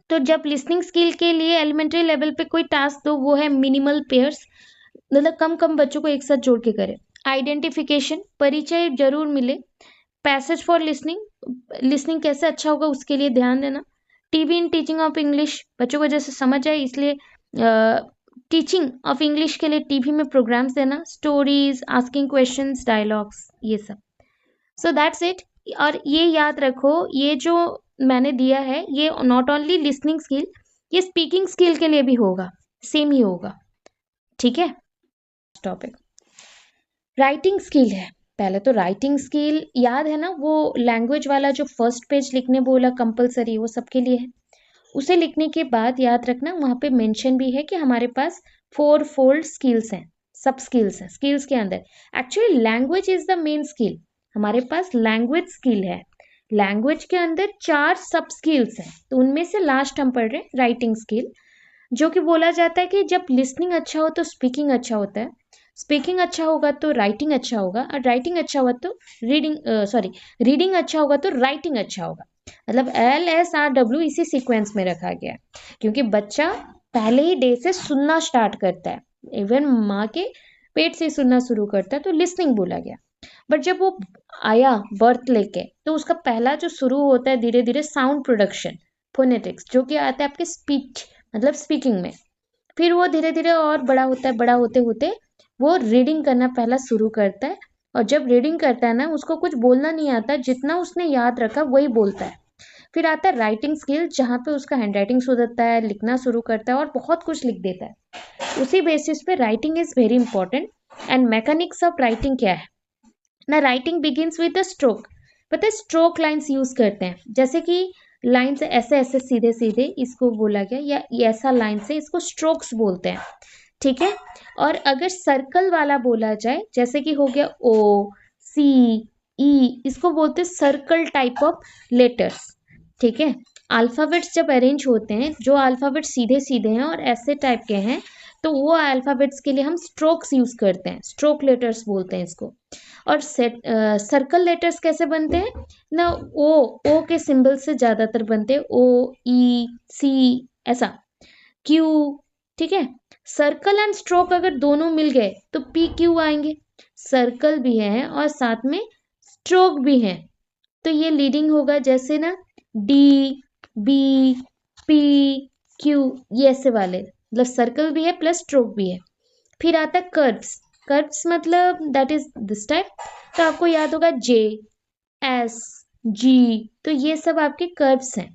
तो जब लिसनिंग स्किल के लिए एलिमेंट्री लेवल पे कोई टास्क दो, वो है मिनिमल पेयर्स, मतलब कम कम बच्चों को एक साथ जोड़ के करे। आइडेंटिफिकेशन, परिचय जरूर मिले। पैसेज फॉर लिसनिंग, लिसनिंग कैसे अच्छा होगा उसके लिए ध्यान देना। TV in teaching of English, बच्चों को जैसे समझ आए इसलिए टीचिंग ऑफ इंग्लिश के लिए टीवी में प्रोग्राम्स देना। स्टोरीज, आस्किंग क्वेश्चंस, डायलॉग्स, ये सब। So that's it. और ये याद रखो, ये जो मैंने दिया है ये नॉट ओनली लिसनिंग स्किल, ये स्पीकिंग स्किल के लिए भी होगा, सेम ही होगा। ठीक है। टॉपिक राइटिंग स्किल है। पहले तो राइटिंग स्किल याद है ना, वो लैंग्वेज वाला जो फर्स्ट पेज लिखने बोला कंपलसरी, वो सबके लिए है। उसे लिखने के बाद याद रखना वहां पे मेंशन भी है कि हमारे पास 4 फोल्ड स्किल्स हैं, सब स्किल्स हैं। स्किल्स के अंदर actually language is the main skill, हमारे पास लैंग्वेज स्किल है। लैंग्वेज के अंदर 4 सब स्किल्स हैं, तो उनमें से लास्ट हम पढ़ रहे हैं राइटिंग स्किल, जो कि बोला जाता है कि जब लिसनिंग अच्छा हो तो स्पीकिंग अच्छा होता है, स्पीकिंग अच्छा होगा तो राइटिंग अच्छा होगा, और राइटिंग अच्छा होगा तो रीडिंग अच्छा होगा तो राइटिंग अच्छा होगा। मतलब LSRW इसी सीक्वेंस में रखा गया है, क्योंकि बच्चा पहले ही डे से सुनना स्टार्ट करता है, इवन माँ के पेट से सुनना शुरू करता है, तो लिसनिंग बोला गया। बट जब वो आया बर्थ लेके, तो उसका पहला जो शुरू होता है धीरे धीरे साउंड प्रोडक्शन, फोनेटिक्स, जो कि आता है आपके स्पीच मतलब स्पीकिंग में। फिर वो धीरे धीरे और बड़ा होता है, बड़ा होते होते वो रीडिंग करना पहला शुरू करता है, और जब रीडिंग करता है ना, उसको कुछ बोलना नहीं आता, जितना उसने याद रखा वही बोलता है। फिर आता है राइटिंग स्किल, जहाँ पे उसका हैंड राइटिंग सुधरता है, लिखना शुरू करता है और बहुत कुछ लिख देता है। उसी बेसिस पे writing is very important. And mechanics of writing क्या है ना, writing begins with the stroke. पता है स्ट्रोक लाइन्स यूज करते हैं, जैसे कि लाइन से ऐसे ऐसे सीधे सीधे इसको बोला गया, या ये ऐसा लाइन से, इसको स्ट्रोक्स बोलते हैं। ठीक है। और अगर सर्कल वाला बोला जाए, जैसे कि हो गया O C ई, इसको बोलते हैं सर्कल टाइप ऑफ लेटर्स। ठीक है, अल्फाबेट्स जब अरेंज होते हैं, जो अल्फाबेट सीधे सीधे हैं और ऐसे टाइप के हैं, तो वो अल्फाबेट्स के लिए हम स्ट्रोक्स यूज करते हैं, स्ट्रोक लेटर्स बोलते हैं इसको। और सर्कल लेटर्स कैसे बनते हैं ना, ओ के सिंबल से ज्यादातर बनते हैं, ओ ई सी ऐसा, क्यू। ठीक है, सर्कल एंड स्ट्रोक अगर दोनों मिल गए तो पी क्यू आएंगे, सर्कल भी है और साथ में स्ट्रोक भी है, तो ये लीडिंग होगा, जैसे ना डी, बी, पी, क्यू, ये ऐसे वाले, मतलब सर्कल भी है प्लस स्ट्रोक भी है। फिर आता है कर्व्स, कर्व्स मतलब दैट इज दिस टाइप, तो आपको याद होगा जे, एस, जी, तो ये सब आपके कर्व्स हैं।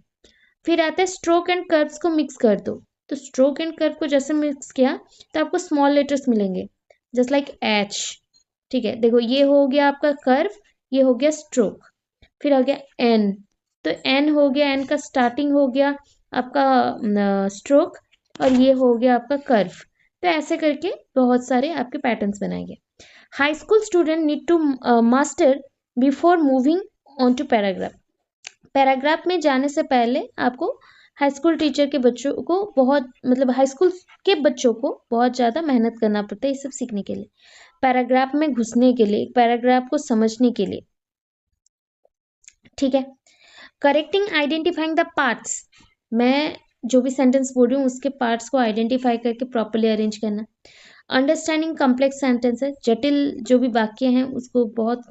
फिर आता है स्ट्रोक एंड कर्व्स को मिक्स कर दो, तो स्ट्रोक एंड कर्व को जैसे मिक्स किया तो आपको स्मॉल लेटर्स मिलेंगे, जस्ट लाइक एच। ठीक है, देखो ये हो गया आपका कर्व, ये हो गया स्ट्रोक। फिर आ गया एन, तो एन हो गया, एन का स्टार्टिंग हो गया आपका स्ट्रोक, और ये हो गया आपका कर्व। तो ऐसे करके बहुत सारे आपके पैटर्न्स बनाएंगे। High school student need to master before moving on to paragraph. Paragraph में जाने से पहले आपको हाई स्कूल टीचर के बच्चों को बहुत, मतलब हाई स्कूल के बच्चों को बहुत ज़्यादा मेहनत करना पड़ता है ये सब सीखने के लिए, पैराग्राफ में घुसने के लिए, पैराग्राफ को समझने के लिए। ठीक है, करेक्टिंग आइडेंटिफाइंग द पार्ट्स, मैं जो भी सेंटेंस बोल रही हूँ उसके पार्ट्स को आइडेंटिफाई करके प्रॉपरली अरेंज करना। अंडरस्टैंडिंग कॉम्प्लेक्स सेंटेंसेस, जटिल जो भी वाक्य हैं उसको बहुत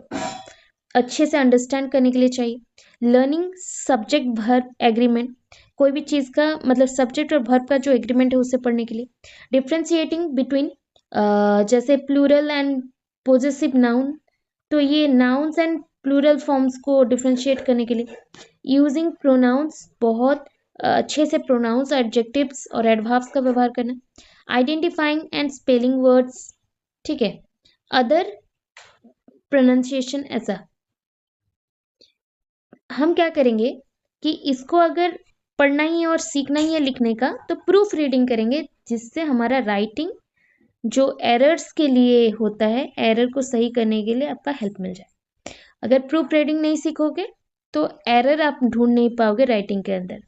अच्छे से अंडरस्टैंड करने के लिए चाहिए। लर्निंग सब्जेक्ट वर्ब एग्रीमेंट, कोई भी चीज़ का मतलब सब्जेक्ट और वर्ब का जो एग्रीमेंट है उसे पढ़ने के लिए। डिफ्रेंशिएटिंग बिटवीन, जैसे प्लूरल एंड पोजेसिव नाउन, तो ये नाउन्स एंड प्लूरल फॉर्म्स को डिफ्रेंशिएट करने के लिए। यूजिंग प्रोनाउंस, बहुत अच्छे से प्रोनाउंस, एडजेक्टिव्स और एडवर्ब्स का व्यवहार करना। आइडेंटिफाइंग एंड स्पेलिंग वर्ड्स, ठीक है। अदर प्रोनाउंसिएशन, ऐसा हम क्या करेंगे कि इसको अगर पढ़ना ही है और सीखना ही है लिखने का, तो प्रूफ रीडिंग करेंगे, जिससे हमारा राइटिंग जो एरर्स के लिए होता है, एरर को सही करने के लिए आपका हेल्प मिल जाए। अगर प्रूफ रीडिंग नहीं सीखोगे तो एरर आप ढूंढ नहीं पाओगे राइटिंग के अंदर।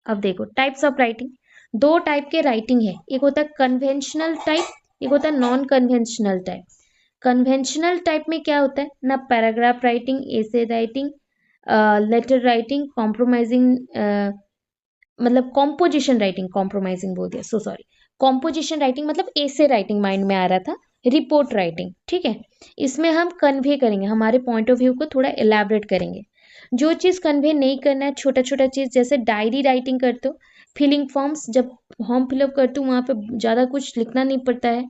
अब देखो टाइप्स ऑफ राइटिंग, दो टाइप के राइटिंग है, एक होता है कन्वेंशनल टाइप, एक होता है non conventional type. Conventional type में क्या होता है ना, paragraph writing, essay writing, letter writing, compromising, मतलब कॉम्पोजिशन राइटिंग, कॉम्प्रोमाइजिंग बोल दिया, सो सॉरी, कॉम्पोजिशन राइटिंग मतलब ऐसे राइटिंग माइंड में आ रहा था, रिपोर्ट राइटिंग। ठीक है, इसमें हम कन्वे करेंगे, हमारे पॉइंट ऑफ व्यू को थोड़ा एलैबोरेट करेंगे। जो चीज़ कन्वे नहीं करना है, छोटा छोटा चीज़, जैसे डायरी राइटिंग करते हो, फिलिंग फॉर्म्स जब फॉर्म फिलअप करते हो वहाँ पे ज़्यादा कुछ लिखना नहीं पड़ता है।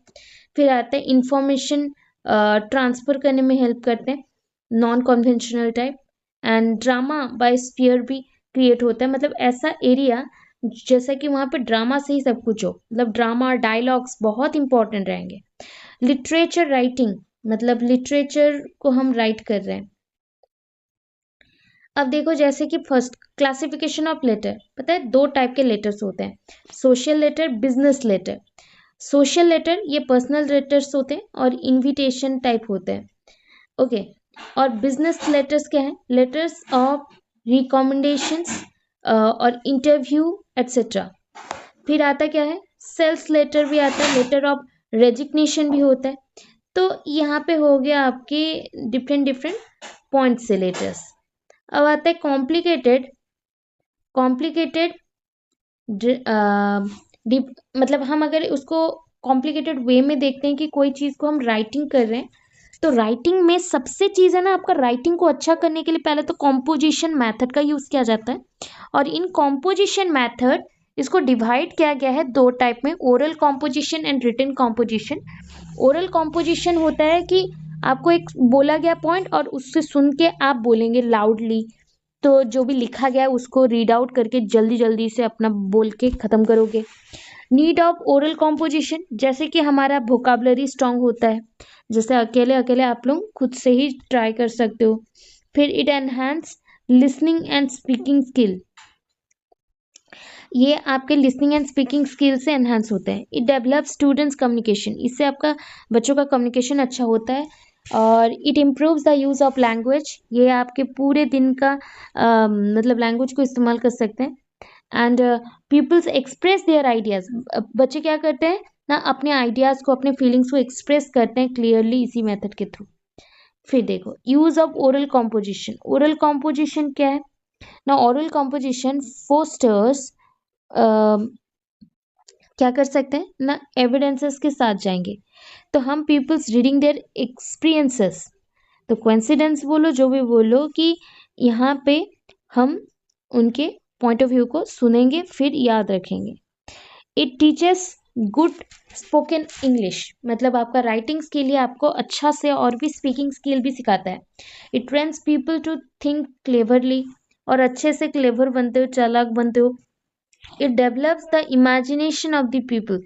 फिर आता है इंफॉर्मेशन ट्रांसफर करने में हेल्प करते हैं, non conventional type. And drama by spear भी क्रिएट होता है, मतलब ऐसा एरिया जैसा कि वहाँ पे ड्रामा से ही सब कुछ हो, मतलब ड्रामा, डायलॉग्स बहुत इंपॉर्टेंट रहेंगे। लिटरेचर राइटिंग, मतलब लिटरेचर को हम राइट कर रहे हैं। अब देखो जैसे कि फर्स्ट क्लासिफिकेशन ऑफ लेटर, पता है दो टाइप के लेटर्स होते हैं, social letter, business letter. Social letter ये पर्सनल लेटर्स होते हैं और इनविटेशन टाइप होते हैं, ओके। और बिजनेस लेटर्स क्या है, लेटर्स ऑफ रिकमेंडेशंस और इंटरव्यू एट्सेट्रा। फिर आता क्या है, सेल्स लेटर भी आता है, लेटर ऑफ रेजिग्नेशन भी होता है। तो यहाँ पे हो गया आपके डिफरेंट डिफरेंट पॉइंट से लेटर्स। अब आता है कॉम्प्लिकेटेड, कॉम्प्लिकेटेड मतलब हम अगर उसको कॉम्प्लिकेटेड वे में देखते हैं कि कोई चीज़ को हम राइटिंग कर रहे हैं, तो राइटिंग में सबसे चीज़ है ना, आपका राइटिंग को अच्छा करने के लिए पहले तो कॉम्पोजिशन मेथड का यूज़ किया जाता है। और इन कॉम्पोजिशन मेथड, इसको डिवाइड किया गया है दो टाइप में, oral composition and written composition. Oral composition होता है कि आपको एक बोला गया पॉइंट और उससे सुन के आप बोलेंगे लाउडली, तो जो भी लिखा गया है उसको रीड आउट करके जल्दी जल्दी से अपना बोल के ख़त्म करोगे। नीड ऑफ ओरल कॉम्पोजिशन, जैसे कि हमारा वोकाबलरी स्ट्रांग होता है, जैसे अकेले अकेले आप लोग खुद से ही ट्राई कर सकते हो। फिर it enhance listening and speaking skill, ये आपके लिसनिंग एंड स्पीकिंग स्किल से एनहांस होते हैं। इट डेवलप स्टूडेंट्स कम्युनिकेशन, इससे आपका बच्चों का कम्युनिकेशन अच्छा होता है। और it improves the use of language, ये आपके पूरे दिन का मतलब लैंग्वेज को इस्तेमाल कर सकते हैं। And peoples express their ideas, बच्चे क्या करते हैं ना, अपने आइडियाज को, अपने फीलिंग्स को एक्सप्रेस करते हैं क्लियरली इसी मेथड के थ्रू। फिर देखो use of oral composition, oral composition क्या है ना, ओरल कॉम्पोजिशन फोस्टर्स, क्या कर सकते हैं ना, एविडेंसेस के साथ जाएंगे, तो हम पीपल्स रीडिंग देयर एक्सपीरियंसेस, तो कोइंसिडेंस बोलो जो भी बोलो, कि यहाँ पे हम उनके पॉइंट ऑफ व्यू को सुनेंगे फिर याद रखेंगे। It teaches good spoken English, मतलब आपका राइटिंग स्किल ही आपको अच्छा से और भी स्पीकिंग स्किल भी सिखाता है। It trains people to think cleverly, और अच्छे से क्लेवर बनते हो, चालाक बनते हो। It develops the imagination of the people,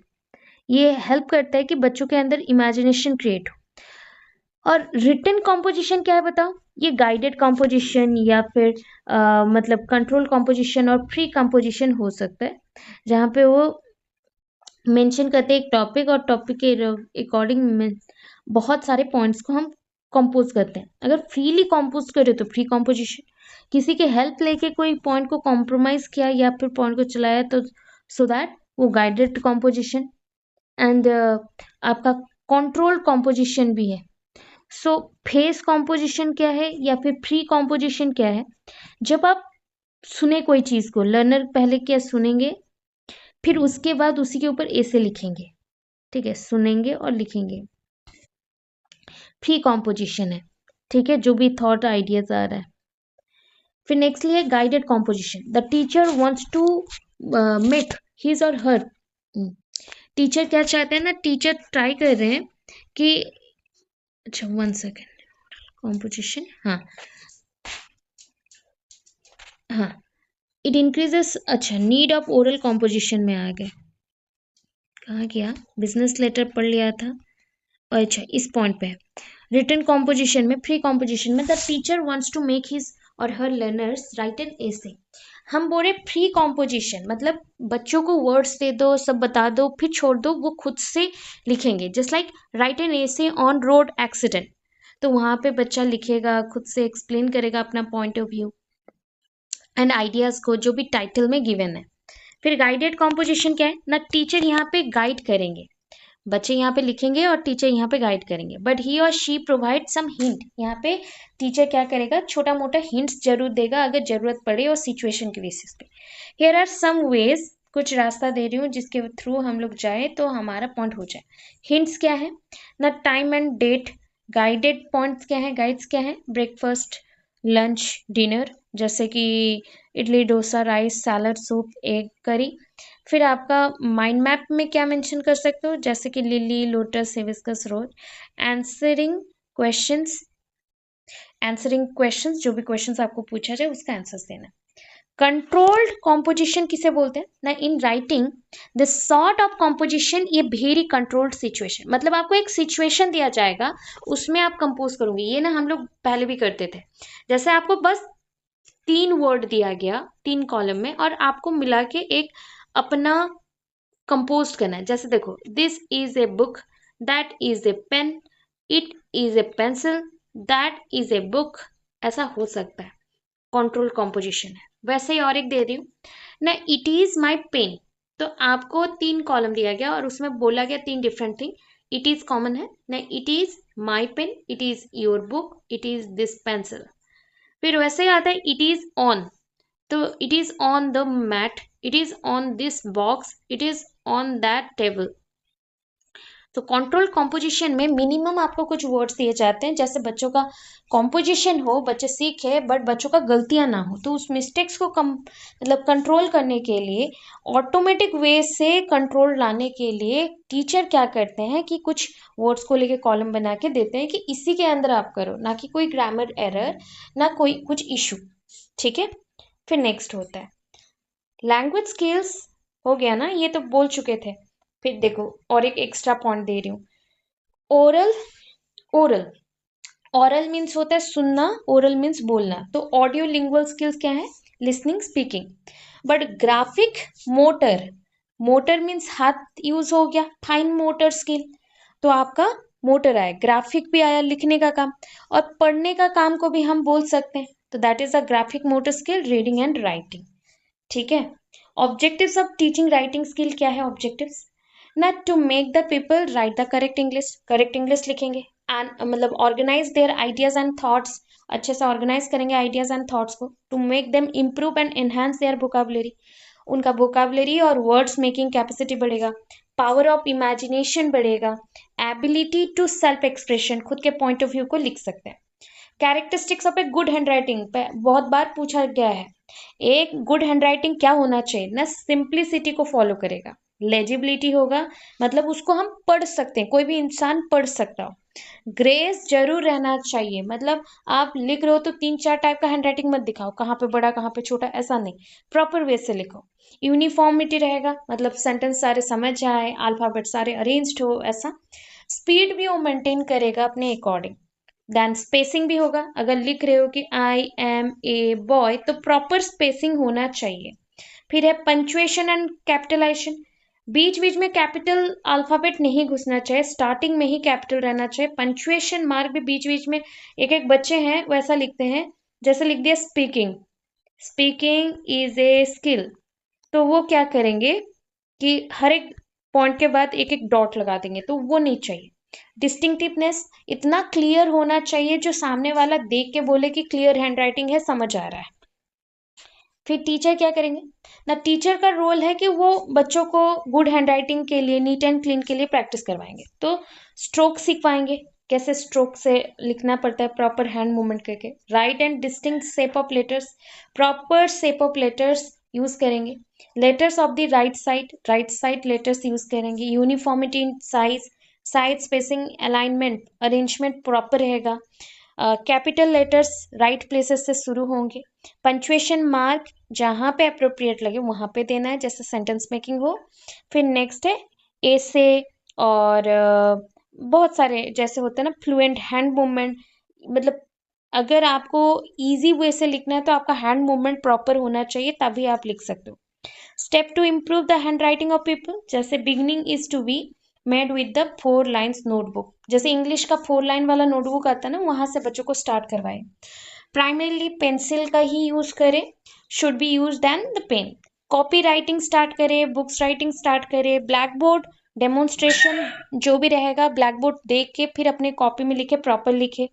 ये हेल्प करता है कि बच्चों के अंदर इमेजिनेशन क्रिएट हो। और रिटन कॉम्पोजिशन क्या है बताओ, ये गाइडेड कॉम्पोजिशन या फिर मतलब कंट्रोल कॉम्पोजिशन और फ्री कॉम्पोजिशन हो सकता है, जहाँ पे वो मेंशन करते हैं एक टॉपिक, और टॉपिक के अकॉर्डिंग बहुत सारे पॉइंट्स को हम कंपोज करते हैं। अगर फ्रीली कंपोज करे तो फ्री कंपोजिशन, किसी के हेल्प लेके कोई पॉइंट को कॉम्प्रोमाइज किया या फिर पॉइंट को चलाया तो सो दैट वो गाइडेड कंपोजिशन। एंड आपका कंट्रोल कंपोजिशन भी है। सो फेस कंपोजिशन क्या है या फिर फ्री कंपोजिशन क्या है, जब आप सुने कोई चीज को, लर्नर पहले क्या सुनेंगे, फिर उसके बाद उसी के ऊपर ऐसे लिखेंगे, ठीक है, सुनेंगे और लिखेंगे, फ्री कॉम्पोजिशन है, ठीक है, जो भी थॉट आइडियाज आ रहा है। फिर नेक्स्टली है guided composition, the teacher wants to make his और हर, टीचर क्या चाहते हैं ना, टीचर ट्राई कर रहे हैं कि, अच्छा 1 सेकेंड, कॉम्पोजिशन, हाँ हाँ, इट इंक्रीजेस, अच्छा नीड ऑफ ओरल कॉम्पोजिशन में आ गए, कहाँ गया, बिजनेस लेटर पढ़ लिया था, अच्छा इस पॉइंट पे है। रिटन कॉम्पोजिशन में, फ्री कॉम्पोजिशन में, the teacher wants to make his और her learners write an essay, हम बोले फ्री कॉम्पोजिशन मतलब बच्चों को वर्ड्स दे दो, सब बता दो, फिर छोड़ दो, वो खुद से लिखेंगे, just like right an essay on road accident, तो वहां पे बच्चा लिखेगा, खुद से एक्सप्लेन करेगा अपना point of view and ideas को जो भी टाइटल में गिवन है। फिर गाइडेड कॉम्पोजिशन क्या है ना, टीचर यहाँ पे गाइड करेंगे, बच्चे यहाँ पे लिखेंगे और टीचर यहाँ पे गाइड करेंगे, बट ही और शी प्रोवाइड सम हिंट, यहाँ पे टीचर क्या करेगा, छोटा मोटा हिंट्स जरूर देगा अगर जरूरत पड़े और सिचुएशन के बेसिस पे। हियर आर सम वेज, कुछ रास्ता दे रही हूँ जिसके थ्रू हम लोग जाए तो हमारा पॉइंट हो जाए। हिंट्स क्या है ना, time and date, guided points क्या है, गाइड्स क्या है, ब्रेकफास्ट, लंच, डिनर, जैसे कि idli, dosa, rice, salad, soup, egg curry. फिर आपका माइंड मैप में क्या मेंशन कर सकते हो, जैसे कि लिली, लोटस, हिबिस्कस, रोज। आंसरिंग क्वेश्चंस, आंसरिंग क्वेश्चंस, जो भी क्वेश्चंस आपको पूछा जाए उसका आंसर्स देना। कंट्रोल्ड कॉम्पोजिशन किसे बोलते हैं ना, in writing the sort of composition ये वेरी कंट्रोल्ड सिचुएशन, मतलब आपको एक सिचुएशन दिया जाएगा, उसमें आप कंपोज करोगे, ये ना हम लोग पहले भी करते थे, जैसे आपको बस 3 वर्ड दिया गया 3 कॉलम में, और आपको मिला के एक अपना कंपोज करना है, जैसे देखो, this is a book, that is a pen, it is a pencil, that is a book, ऐसा हो सकता है, कंट्रोल कॉम्पोजिशन है। वैसे ही और एक दे रही हूँ ना, इट इज माई पेन, तो आपको 3 कॉलम दिया गया और उसमें बोला गया 3 different thing, it is common है ना, it is my pen, it is your book, it is this pencil. फिर वैसे ही आता है इट इज ऑन, तो it is on the mat, it is on this box, it is on that table. तो कंट्रोल कॉम्पोजिशन में मिनिमम आपको कुछ वर्ड्स दिए जाते हैं, जैसे बच्चों का कॉम्पोजिशन हो, बच्चे सीखे, बट बच्चों का गलतियां ना हो, तो उस मिस्टेक्स को कम मतलब कंट्रोल करने के लिए, ऑटोमेटिक वे से कंट्रोल लाने के लिए टीचर क्या करते हैं कि कुछ वर्ड्स को लेके कॉलम बना के देते हैं कि इसी के अंदर आप करो, ना कि कोई ग्रामर एरर, ना कोई कुछ इशू, ठीक है। फिर नेक्स्ट होता है लैंग्वेज स्किल्स, हो गया ना, ये तो बोल चुके थे। फिर देखो और एक एक्स्ट्रा पॉइंट दे रही हूँ, ओरल, ओरल, ओरल मीन्स होता है सुनना, ओरल मीन्स बोलना, तो ऑडियो लिंगुअल स्किल्स क्या है, listening, speaking. But graphic motor, motor means हाथ यूज हो गया, फाइन मोटर स्किल, तो आपका मोटर आया, ग्राफिक भी आया लिखने का काम, और पढ़ने का काम को भी हम बोल सकते हैं। तो that is a graphic motor skill, reading and writing. ठीक है। Objectives of teaching writing skill क्या है? ऑब्जेक्टिव्स ना to make the people write the correct English लिखेंगे, एंड मतलब organise their ideas and thoughts, अच्छे से ऑर्गेनाइज करेंगे आइडियाज एंड थॉट्स को। To make them improve and enhance their vocabulary, उनका वोकाबुलरी और वर्ड्स मेकिंग कैपेसिटी बढ़ेगा, पावर ऑफ इमेजिनेशन बढ़ेगा, एबिलिटी टू सेल्फ एक्सप्रेशन, खुद के पॉइंट ऑफ व्यू को लिख सकते हैं। Characteristics of a good hand writing बहुत बार पूछा गया है। एक गुड हैंड राइटिंग क्या होना चाहिए ना? सिंप्लिसिटी को फॉलो करेगा, लेजिबिलिटी होगा, मतलब उसको हम पढ़ सकते हैं, कोई भी इंसान पढ़ सकता हो। ग्रेस जरूर रहना चाहिए, मतलब आप लिख रहे हो तो 3-4 टाइप का हैंड राइटिंग मत दिखाओ, कहाँ पे बड़ा कहाँ पे छोटा, ऐसा नहीं, प्रॉपर वे से लिखो। यूनिफॉर्मिटी रहेगा, मतलब सेंटेंस सारे समझ आए, अल्फाबेट सारे अरेंज्ड हो, ऐसा। स्पीड भी वो मेंटेन करेगा अपने अकॉर्डिंग। देन स्पेसिंग भी होगा, अगर लिख रहे हो कि आई एम ए बॉय तो प्रॉपर स्पेसिंग होना चाहिए। फिर है पंचुएशन एंड कैपिटलाइजेशन, बीच बीच में कैपिटल अल्फाबेट नहीं घुसना चाहिए, स्टार्टिंग में ही कैपिटल रहना चाहिए। पंचुएशन मार्क भी बीच बीच में, एक एक बच्चे हैं वैसा लिखते हैं, जैसे लिख दिया speaking, speaking is a skill, तो वो क्या करेंगे कि हर एक पॉइंट के बाद एक एक डॉट लगा देंगे, तो वो नहीं चाहिए। डिस्टिंक्टिवनेस, इतना क्लियर होना चाहिए जो सामने वाला देख के बोले कि क्लियर हैंड राइटिंग है, समझ आ रहा है। फिर टीचर क्या करेंगे ना? टीचर का रोल है कि वो बच्चों को गुड हैंड राइटिंग के लिए, नीट एंड क्लीन के लिए प्रैक्टिस करवाएंगे। तो स्ट्रोक सिखवाएंगे, कैसे स्ट्रोक से लिखना पड़ता है प्रॉपर हैंड मूवमेंट करके। Right and distinct shape of letters, proper shape of letters use करेंगे। Letters of the right side letters use करेंगे। Uniformity in size, side spacing, alignment, arrangement proper रहेगा। कैपिटल लेटर्स राइट प्लेसेस से शुरू होंगे। पंचुएशन मार्क जहाँ पे अप्रोप्रिएट लगे वहां पे देना है, जैसे सेंटेंस मेकिंग हो। फिर नेक्स्ट है ऐसे, और बहुत सारे जैसे होते हैं ना, फ्लुएंट हैंड मूवमेंट, मतलब अगर आपको इजी वे से लिखना है तो आपका हैंड मूवमेंट प्रॉपर होना चाहिए, तभी आप लिख सकते हो। Step to improve the handwriting of people, जैसे beginning is to be made with the 4 lines notebook, जैसे इंग्लिश का 4 लाइन वाला नोटबुक आता है ना, वहां से बच्चों को स्टार्ट करवाए। प्राइमरीली पेंसिल का ही यूज करें, should be use then the pen. Copy writing start करें, बुक्स राइटिंग स्टार्ट करें, ब्लैक बोर्ड डेमोन्स्ट्रेशन जो भी रहेगा ब्लैक बोर्ड देख के फिर अपने कॉपी में लिखे, प्रॉपर लिखे,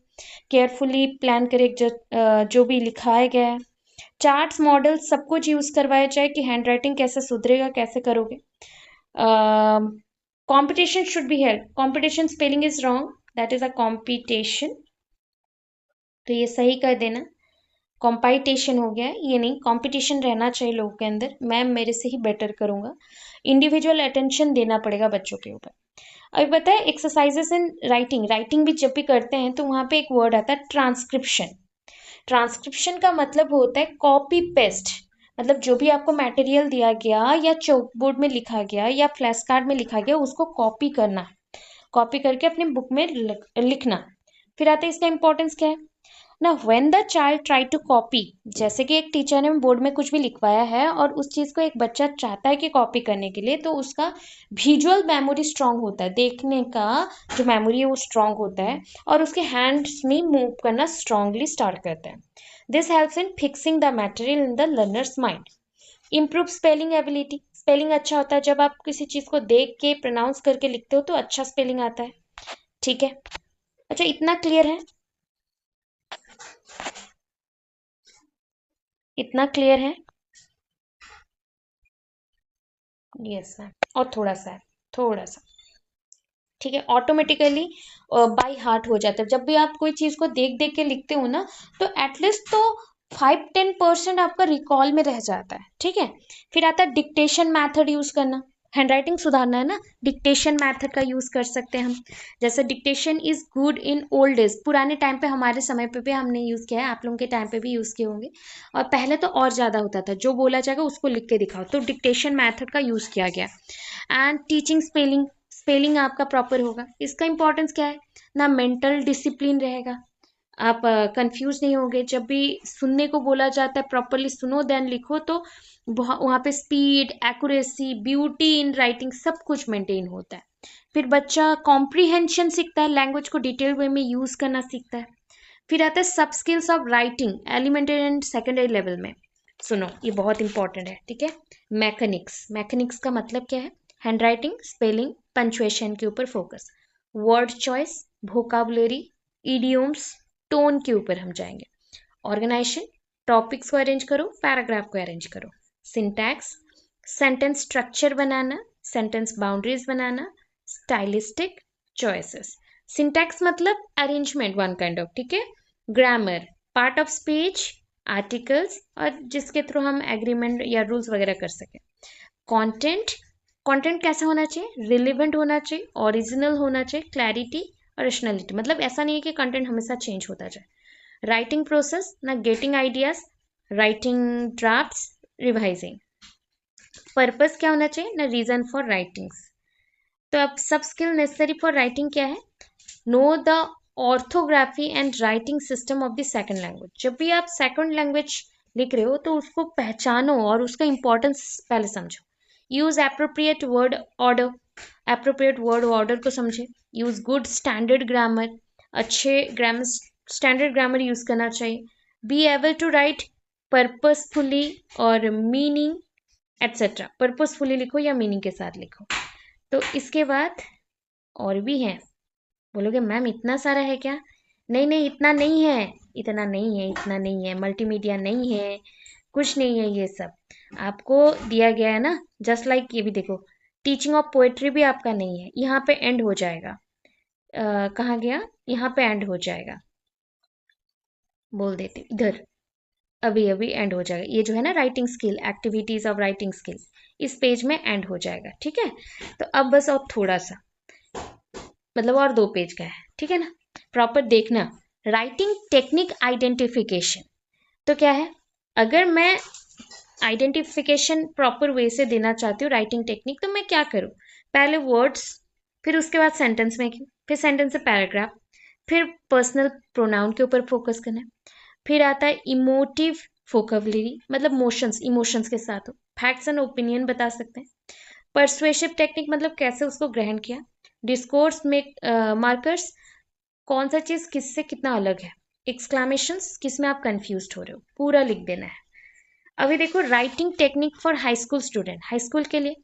केयरफुली प्लान करें जो भी लिखाया गया है। चार्ट्स, मॉडल सब कुछ यूज करवाया जाए कि हैंड राइटिंग कैसे सुधरेगा, कैसे करोगे। Competition should be held, competition spelling is wrong, that is a competition, तो ये सही कर देना। कॉम्पिटिशन हो गया है, ये नहीं, कंपटीशन रहना चाहिए लोगों के अंदर, मैं मेरे से ही बेटर करूंगा। इंडिविजुअल अटेंशन देना पड़ेगा बच्चों के ऊपर। अभी बताए एक्सरसाइजेस इन राइटिंग, राइटिंग भी जब भी करते हैं तो वहां पे एक वर्ड आता है ट्रांसक्रिप्शन। ट्रांसक्रिप्शन का मतलब होता है कॉपी पेस्ट, मतलब जो भी आपको मटेरियल दिया गया या चौक बोर्ड में लिखा गया या फ्लैश कार्ड में लिखा गया उसको कॉपी करना, कॉपी करके अपने बुक में लिखना। फिर आता है इसका इंपॉर्टेंस क्या है ना, when the child try to copy, जैसे कि एक टीचर ने बोर्ड में कुछ भी लिखवाया है और उस चीज को एक बच्चा चाहता है कि कॉपी करने के लिए, तो उसका विजुअल मेमोरी स्ट्रांग होता है, देखने का जो मेमोरी है वो स्ट्रांग होता है, और उसके हैंड्स में मूव करना स्ट्रांगली स्टार्ट करता है। This helps in fixing the material in the learners mind. Improve spelling ability, spelling अच्छा होता है जब आप किसी चीज को देख के प्रोनाउंस करके लिखते हो तो अच्छा स्पेलिंग आता है। ठीक है, अच्छा इतना क्लियर है? इतना क्लियर है? यस मैम, और थोड़ा सा है, थोड़ा सा। ठीक है, ऑटोमेटिकली बाय हार्ट हो जाता है जब भी आप कोई चीज को देख देख के लिखते हो ना, तो एटलीस्ट तो 5-10% आपका रिकॉल में रह जाता है। ठीक है, फिर आता है डिक्टेशन मैथड यूज करना, हैंडराइटिंग सुधारना है ना, डिक्टेशन मैथड का यूज कर सकते हैं हम। जैसे dictation is good in old age, पुराने टाइम पे हमारे समय पे भी हमने यूज किया है, आप लोगों के टाइम पे भी यूज किए होंगे, और पहले तो और ज्यादा होता था, जो बोला जाएगा उसको लिख के दिखाओ, तो डिक्टेशन मैथड का यूज किया गया। एंड टीचिंग स्पेलिंग, स्पेलिंग आपका प्रॉपर होगा। इसका इंपॉर्टेंस क्या है ना, मेंटल डिसिप्लिन रहेगा, आप कंफ्यूज नहीं होगे, जब भी सुनने को बोला जाता है प्रॉपरली सुनो देन लिखो, तो वहाँ पे speed, accuracy, beauty in writing सब कुछ मेंटेन होता है। फिर बच्चा कॉम्प्रीहेंशन सीखता है, लैंग्वेज को डिटेल वे में यूज़ करना सीखता है। फिर आता है सब skills of writing elementary and secondary level में। सुनो ये बहुत इंपॉर्टेंट है, ठीक है। मैकेनिक्स, मैकेनिक्स का मतलब क्या है? हैंड राइटिंग, स्पेलिंग, पंचुएशन के ऊपर focus. Word choice, vocabulary, idioms, tone के ऊपर हम जाएंगे। ऑर्गेनाइजेशन, टॉपिक्स को अरेंज करो, पैराग्राफ को अरेंज करो। सिंटैक्स, सेंटेंस स्ट्रक्चर बनाना, सेंटेंस बाउंड्रीज बनाना। स्टाइलिस्टिक चॉइसेस, सिंटैक्स मतलब अरेंजमेंट वन काइंड ऑफ, ठीक है। Grammar, part of speech, articles और जिसके थ्रू हम एग्रीमेंट या रूल्स वगैरह कर सकें। कंटेंट, कंटेंट कैसा होना चाहिए? रिलेवेंट होना चाहिए, ओरिजिनल होना चाहिए, क्लैरिटी, ओरिजिनलिटी, मतलब ऐसा नहीं है कि कंटेंट हमेशा चेंज होता जाए। राइटिंग प्रोसेस, ना getting ideas, writing drafts, revising. Purpose क्या होना चाहिए? ना रीजन फॉर राइटिंग्स। तो अब सब स्किल नेसेसरी फॉर राइटिंग क्या है? Know the orthography and writing system of the second language. जब भी आप सेकंड लैंग्वेज लिख रहे हो तो उसको पहचानो और उसका इंपॉर्टेंस पहले समझो। Use appropriate word order, appropriate word order को समझे। यूज गुड स्टैंडर्ड ग्रामर, अच्छे ग्रामर, स्टैंडर्ड ग्रामर यूज करना चाहिए। Be able to write purposefully और मीनिंग एटसेट्रा। पर्पसफुली लिखो या मीनिंग के साथ लिखो। तो इसके बाद और भी हैं। बोलोगे मैम इतना सारा है क्या? नहीं नहीं, इतना नहीं है, इतना नहीं है, इतना नहीं है, मल्टीमीडिया नहीं है, कुछ नहीं है ये सब। आपको दिया गया है ना, जस्ट लाइक ये भी देखो, टीचिंग ऑफ पोएट्री भी आपका नहीं है, यहाँ पे एंड हो जाएगा। कहाँ गया? यहाँ पे एंड हो जाएगा, बोल देते इधर, अभी अभी एंड हो जाएगा। ये जो है ना writing skill, activities of writing skills, इस पेज में एंड हो जाएगा, ठीक है। तो अब बस और थोड़ा सा, मतलब और 2 पेज का है, ठीक है ना। प्रॉपर देखना, राइटिंग टेक्निक आइडेंटिफिकेशन। तो क्या है? अगर मैं आइडेंटिफिकेशन प्रॉपर वे से देना चाहती हूँ राइटिंग टेक्निक, तो मैं क्या करूँ? पहले वर्ड्स, फिर उसके बाद सेंटेंस मेकिंग, फिर सेंटेंस से पैराग्राफ, फिर पर्सनल प्रोनाउन के ऊपर फोकस करना है। फिर आता है इमोटिव वोकैबुलरी, मतलब मोशंस, इमोशंस के साथ हो। फैक्ट्स एंड ओपिनियन बता सकते हैं। परसुएसिव टेक्निक मतलब कैसे उसको ग्रहण किया। डिस्कोर्स में मार्कर्स, कौन सा चीज किससे कितना अलग है। एक्सक्लामेशंस, किस में आप कंफ्यूज हो रहे हो, पूरा लिख देना है। अभी देखो writing technique for high school student, high school के लिए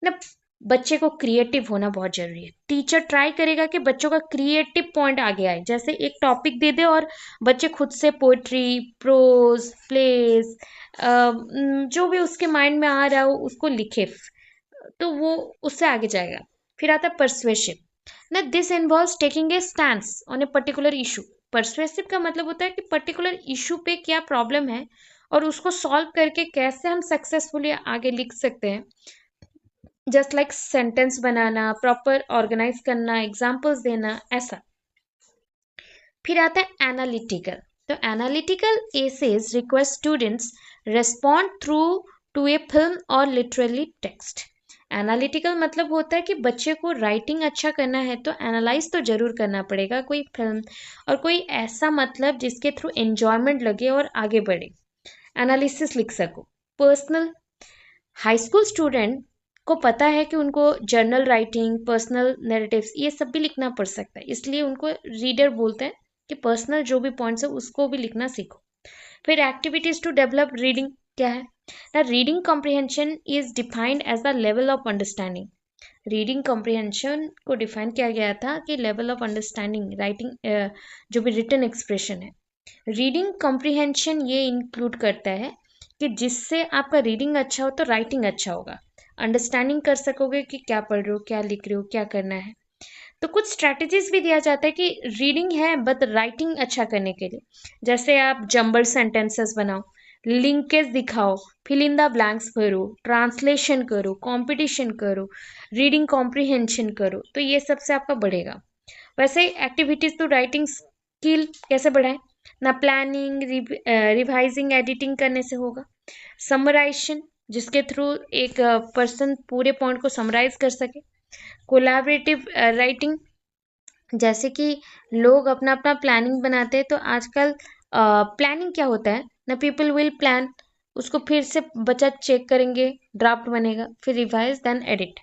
ना बच्चे को क्रिएटिव होना बहुत जरूरी है। टीचर ट्राई करेगा कि बच्चों का क्रिएटिव पॉइंट आगे आए, जैसे एक टॉपिक दे दे और बच्चे खुद से पोएट्री, प्रोज, प्लेस, जो भी उसके माइंड में आ रहा हो उसको लिखे, तो वो उससे आगे जाएगा। फिर आता है परसुएसिव, ना this involves taking a stance on a particular issue. Persuasive का मतलब होता है कि पर्टिकुलर इशू पे क्या प्रॉब्लम है और उसको सॉल्व करके कैसे हम सक्सेसफुली आगे लिख सकते हैं। जस्ट लाइक सेंटेंस बनाना, प्रॉपर ऑर्गेनाइज करना, एग्जाम्पल्स देना, ऐसा। फिर आता है एनालिटिकल। तो analytical essays request students respond through to a film or literally text. Analytical मतलब होता है कि बच्चे को राइटिंग अच्छा करना है तो एनालाइज तो जरूर करना पड़ेगा, कोई फिल्म और कोई ऐसा मतलब जिसके थ्रू एंजॉयमेंट लगे और आगे बढ़े, एनालिसिस लिख सको। पर्सनल, हाई स्कूल स्टूडेंट को पता है कि उनको जर्नल राइटिंग, पर्सनल नैरेटिव्स, ये सब भी लिखना पड़ सकता है, इसलिए उनको रीडर बोलते हैं कि पर्सनल जो भी पॉइंट्स है उसको भी लिखना सीखो। फिर एक्टिविटीज टू डेवलप रीडिंग क्या है ना, reading comprehension is defined as the level of understanding. Reading comprehension को डिफाइन किया गया था कि लेवल ऑफ अंडरस्टैंडिंग, राइटिंग जो भी रिटन एक्सप्रेशन है। रीडिंग कॉम्प्रिहेंशन ये इंक्लूड करता है कि जिससे आपका रीडिंग अच्छा हो तो राइटिंग अच्छा होगा, अंडरस्टैंडिंग कर सकोगे कि क्या पढ़ रहे हो, क्या लिख रहे हो, क्या करना है। तो कुछ स्ट्रैटेजीज भी दिया जाता है कि रीडिंग है बट राइटिंग अच्छा करने के लिए, जैसे आप जंबल सेंटेंसेस बनाओ, लिंकेज दिखाओ, फिल इन द ब्लैंक्स भरो, ट्रांसलेशन करो, कंपटीशन करो, रीडिंग कॉम्प्रिहेंशन करो, तो ये सबसे आपका बढ़ेगा। वैसे एक्टिविटीज टू राइटिंग स्किल कैसे बढ़ाए ना, प्लानिंग, रिवाइजिंग, एडिटिंग करने से होगा। समराइजेशन, जिसके थ्रू एक पर्सन पूरे पॉइंट को समराइज कर सके। कोलैबोरेटिव राइटिंग, जैसे कि लोग अपना अपना प्लानिंग बनाते हैं, तो आजकल प्लानिंग क्या होता है ना, पीपल विल प्लान, उसको फिर से बच्चा चेक करेंगे, ड्राफ्ट बनेगा, फिर revise then edit.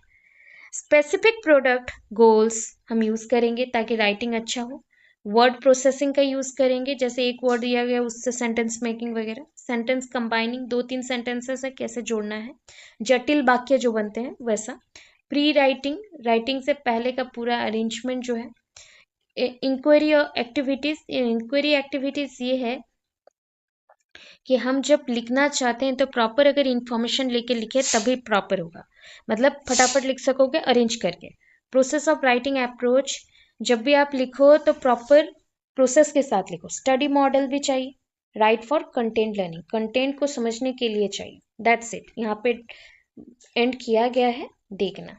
Specific product goals हम यूज करेंगे ताकि राइटिंग अच्छा हो। वर्ड प्रोसेसिंग का यूज करेंगे, जैसे एक वर्ड दिया गया उससे सेंटेंस मेकिंग वगैरह। सेंटेंस कंबाइनिंग, 2-3 सेंटेंसेस है कैसे जोड़ना है, जटिल वाक्य जो बनते हैं वैसा। प्री राइटिंग, राइटिंग से पहले का पूरा अरेंजमेंट जो है। इंक्वायरी एक्टिविटीज, इंक्वायरी एक्टिविटीज ये है कि हम जब लिखना चाहते हैं तो प्रॉपर अगर इंफॉर्मेशन लेके लिखे तभी प्रॉपर होगा, मतलब फटाफट लिख सकोगे अरेंज करके। प्रोसेस ऑफ राइटिंग अप्रोच, जब भी आप लिखो तो प्रॉपर प्रोसेस के साथ लिखो। स्टडी मॉडल भी चाहिए। Right for content learning, content को समझने के लिए चाहिए। दैट्स इट, यहाँ पे एंड किया गया है, देखना।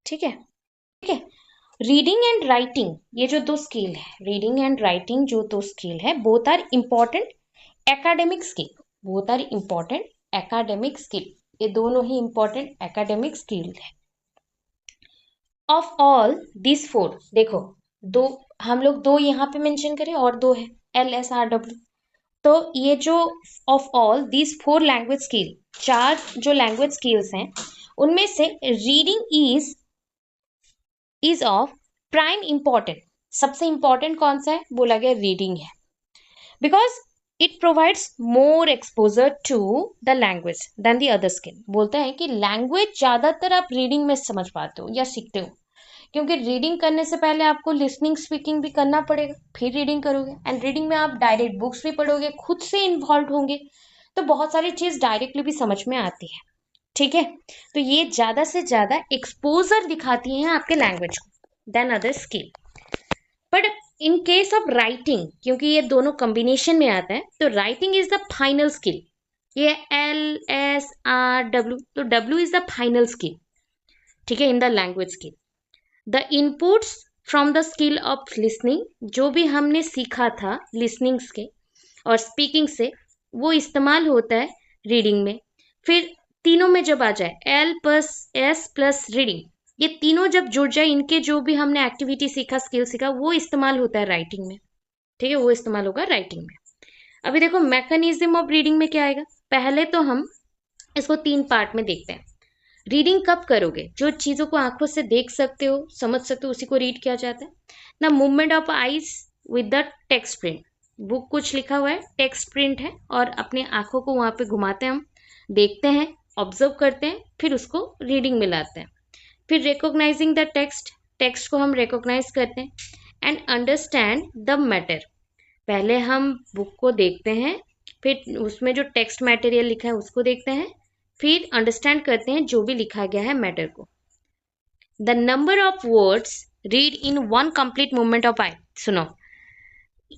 ठीक है, ठीक है। रीडिंग एंड राइटिंग, ये जो दो स्किल है, रीडिंग एंड राइटिंग जो दो स्किल है, both are important academic skill, both are important academic skill, ये दोनों ही इम्पॉर्टेंट एकेडमिक स्किल है। ऑफ ऑल दिस फोर, देखो दो हम लोग दो यहाँ पे मेंशन करें और दो है LSRW, तो ये जो of all this four language skill, चार जो लैंग्वेज स्किल्स हैं उनमें से reading is of prime important. सबसे इंपॉर्टेंट कौन सा है, बोला गया रीडिंग है, because it provides more exposure to the language than the other skill. बोलते हैं कि लैंग्वेज ज्यादातर आप रीडिंग में समझ पाते हो या सीखते हो, क्योंकि रीडिंग करने से पहले आपको लिसनिंग स्पीकिंग भी करना पड़ेगा, फिर रीडिंग करोगे। एंड रीडिंग में आप डायरेक्ट बुक्स भी पढ़ोगे, खुद से इन्वॉल्व होंगे, तो बहुत सारी चीज डायरेक्टली भी समझ में आती है। ठीक है, तो ये ज्यादा से ज्यादा एक्सपोजर दिखाती हैं आपके लैंग्वेज को than other skill. But in case of writing, क्योंकि ये दोनों कॉम्बिनेशन में आता है, तो writing is the final skill. ये LSRW, तो W is the final skill, ठीक है, in the language skill. The inputs from the skill of listening, जो भी हमने सीखा था लिसनिंग के और स्पीकिंग से, वो इस्तेमाल होता है रीडिंग में। फिर तीनों में जब आ जाए L+S+ रीडिंग, ये तीनों जब जुड़ जाए, इनके जो भी हमने एक्टिविटी सीखा, स्किल सीखा, वो इस्तेमाल होता है राइटिंग में। ठीक है, वो इस्तेमाल होगा राइटिंग में। अभी देखो मैकेनिज्म ऑफ रीडिंग में क्या आएगा। पहले तो हम इसको 3 पार्ट में देखते हैं। रीडिंग कब करोगे, जो चीजों को आंखों से देख सकते हो, समझ सकते हो, उसी को रीड किया जाता है ना। Movement of eyes with the text print, book कुछ लिखा हुआ है, टेक्स्ट प्रिंट है, और अपने आंखों को वहां पे घुमाते हैं, हम देखते हैं, ऑब्जर्व करते हैं, फिर उसको रीडिंग में लाते हैं। फिर रिकॉग्नाइजिंग द टेक्स्ट, टेक्स्ट को हम रिकॉग्नाइज करते हैं। एंड अंडरस्टैंड द मैटर, पहले हम बुक को देखते हैं, फिर उसमें जो टेक्स्ट मटेरियल लिखा है उसको देखते हैं, फिर अंडरस्टैंड करते हैं जो भी लिखा गया है मैटर को। The number of words read in one complete movement of eye, सुनो,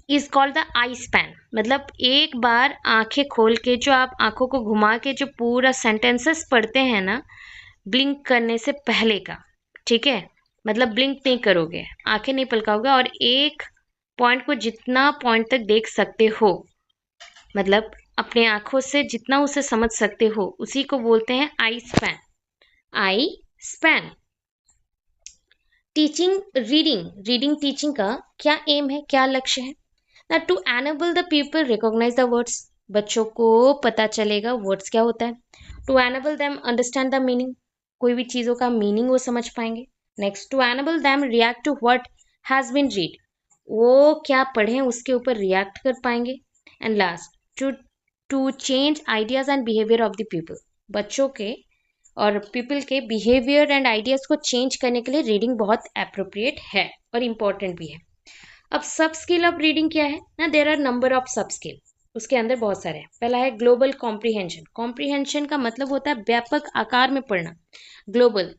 is called the eye span. मतलब एक बार आंखें खोल के, जो आप आंखों को घुमा के जो पूरा सेंटेंसेस पढ़ते हैं ना, ब्लिंक करने से पहले का, ठीक है, मतलब ब्लिंक नहीं करोगे, आंखें नहीं पलकाओगे, और एक पॉइंट को जितना पॉइंट तक देख सकते हो, मतलब अपने आंखों से जितना उसे समझ सकते हो, उसी को बोलते हैं eye span. Eye span. Teaching reading, reading teaching का क्या एम है, क्या लक्ष्य है ना, to enable the people recognise the words, बच्चों को पता चलेगा वर्ड्स क्या होता है। To enable them understand the meaning, कोई भी चीजों का मीनिंग वो समझ पाएंगे। Next, to enable them react to what has been read, वो क्या पढ़े उसके ऊपर रिएक्ट कर पाएंगे। And last, to change ideas and behaviour of the people, बच्चों के और पीपल के बिहेवियर एंड आइडियाज को चेंज करने के लिए रीडिंग बहुत अप्रोप्रिएट है और इम्पोर्टेंट भी है। अब सब स्किल ऑफ रीडिंग क्या है ना, देयर आर नंबर ऑफ सब स्किल, उसके अंदर बहुत सारे हैं। पहला है ग्लोबल कॉम्प्रीहेंशन। कॉम्प्रीहेंशन का मतलब होता है व्यापक आकार में पढ़ना, ग्लोबल,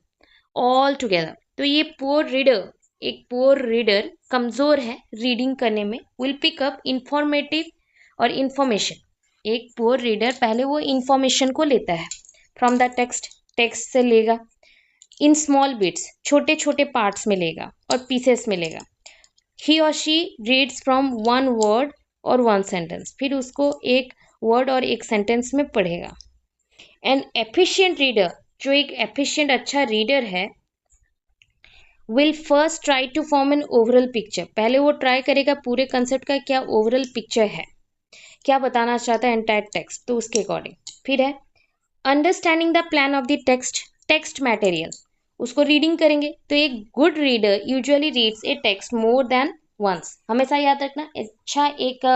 ऑल टुगेदर। तो ये पुअर रीडर, एक पुअर रीडर कमजोर है रीडिंग करने में, विल पिक अप इंफॉर्मेटिव और इंफॉर्मेशन। एक पुअर रीडर पहले वो इंफॉर्मेशन को लेता है फ्रॉम द टेक्स्ट, टेक्स्ट से लेगा, इन स्मॉल बिट्स, छोटे छोटे पार्ट्स में लेगा और पीसेस में लेगा। ही और she reads from one word और वन सेंटेंस, फिर उसको एक वर्ड और एक सेंटेंस में पढ़ेगा। एन एफिशिएंट रीडर, जो एक एफिशिएंट अच्छा रीडर है, will first try to form an overall picture, पहले वो ट्राई करेगा पूरे कंसेप्ट का क्या ओवरऑल पिक्चर है, क्या बताना चाहता है एंटायर टेक्स्ट, तो उसके अकॉर्डिंग। फिर है understanding the plan of the text, text material, उसको रीडिंग करेंगे। तो एक good reader usually reads a text more than once. हमेशा याद रखना, अच्छा एक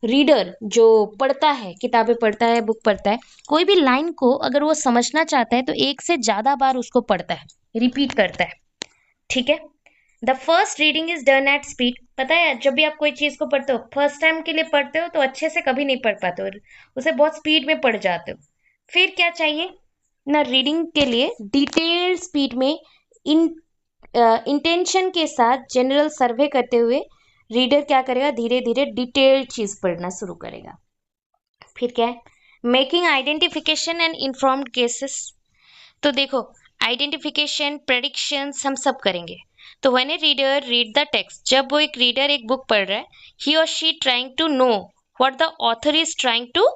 रीडर जो पढ़ता है, किताबें पढ़ता है, बुक पढ़ता है, कोई भी लाइन को अगर वो समझना चाहता है तो एक से ज्यादा बार उसको पढ़ता है, रिपीट करता है। ठीक है। The first reading is done at speed. पता है, जब भी आप कोई चीज को पढ़ते हो, फर्स्ट टाइम के लिए पढ़ते हो तो अच्छे से कभी नहीं पढ़ पाते हो, उसे बहुत स्पीड में पढ़ जाते हो। फिर क्या चाहिए ना, रीडिंग के लिए डिटेल स्पीड में इन इंटेंशन के साथ जनरल सर्वे करते हुए रीडर क्या करेगा, धीरे धीरे डिटेल चीज पढ़ना शुरू करेगा। फिर क्या है, making identification and informed cases. तो देखो, आइडेंटिफिकेशन, प्रेडिक्शंस हम सब करेंगे। तो when A reader read the text, जब वो एक रीडर एक बुक पढ़ रहा है, ही और she trying to know what the author is trying to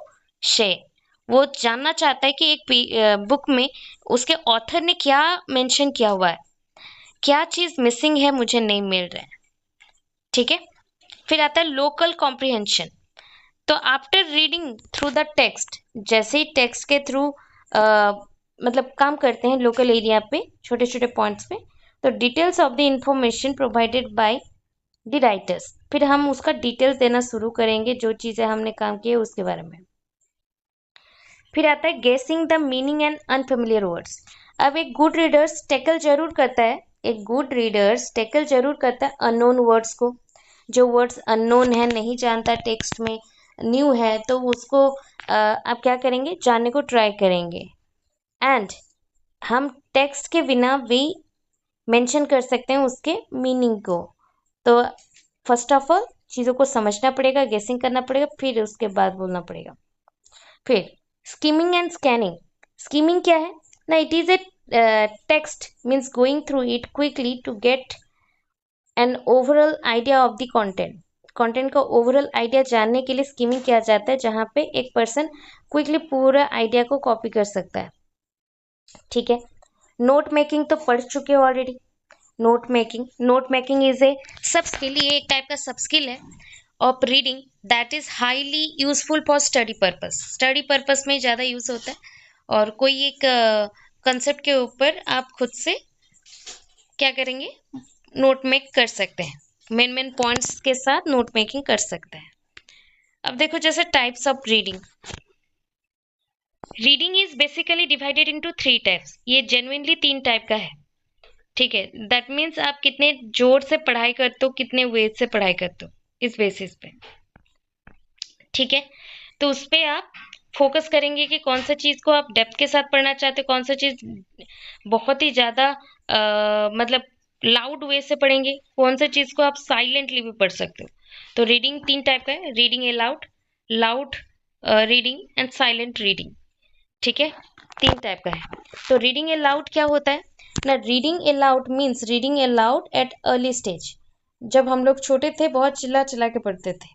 say. वो जानना चाहता है कि एक बुक में उसके ऑथर ने क्या मेंशन किया हुआ है, क्या चीज मिसिंग है, मुझे नहीं मिल रहा है। ठीक है। फिर आता है लोकल कॉम्प्रिहेंशन। तो after reading through the text, जैसे ही टेक्स्ट के थ्रू मतलब काम करते हैं लोकल एरिया पे, छोटे छोटे पॉइंट्स पे, तो details of the information provided by the writers, फिर हम उसका डिटेल्स देना शुरू करेंगे, जो चीज़ें हमने काम की है उसके बारे में। फिर आता है गेसिंग the meaning and unfamiliar words. अब एक गुड रीडर्स टैकल जरूर करता है, एक गुड रीडर्स टैकल जरूर करता है अननोन वर्ड्स को। जो वर्ड्स अननोन है, नहीं जानता, टेक्स्ट में न्यू है, तो उसको आप क्या करेंगे, जानने को ट्राई करेंगे। एंड हम टेक्स्ट के बिना भी मेंशन कर सकते हैं उसके मीनिंग को। तो फर्स्ट ऑफ ऑल चीज़ों को समझना पड़ेगा, गेसिंग करना पड़ेगा, फिर उसके बाद बोलना पड़ेगा। फिर स्कीमिंग एंड स्कैनिंग। स्कीमिंग क्या है ना, it is a text means going through it quickly to get an overall idea of the content. Content का ओवरऑल आइडिया जानने के लिए स्कीमिंग किया जाता है, जहां पे एक पर्सन क्विकली पूरा आइडिया को कॉपी कर सकता है। ठीक है। नोट मेकिंग तो पढ़ चुके हो already. Note making is a सब स्किल, ये एक टाइप का सब स्किल है of reading that is highly useful for study purpose. Study purpose में ज़्यादा यूज होता है, और कोई एक कंसेप्ट के ऊपर आप खुद से क्या करेंगे, नोट मेक कर सकते हैं, मेन मेन पॉइंट्स के साथ नोट मेकिंग कर सकते हैं। अब देखो, जैसे types of reading. Reading is basically divided into 3 types. ये जेन्युइनली 3 टाइप का है। ठीक है, दैट मीन्स आप कितने जोर से पढ़ाई करते हो, कितने वेट से पढ़ाई करते हो, इस बेसिस पे। ठीक है। तो उस पे आप फोकस करेंगे कि कौन सा चीज को आप डेप्थ के साथ पढ़ना चाहते हो, कौन सा चीज बहुत ही ज्यादा मतलब लाउड वे से पढ़ेंगे, कौन सा चीज को आप साइलेंटली भी पढ़ सकते हो। तो रीडिंग 3 टाइप का है, reading allowed, loud reading and silent reading. ठीक है, 3 टाइप का है। तो रीडिंग अलाउड क्या होता है ना, reading allowed means reading allowed at early stage. जब हम लोग छोटे थे, बहुत चिल्ला चिल्ला के पढ़ते थे,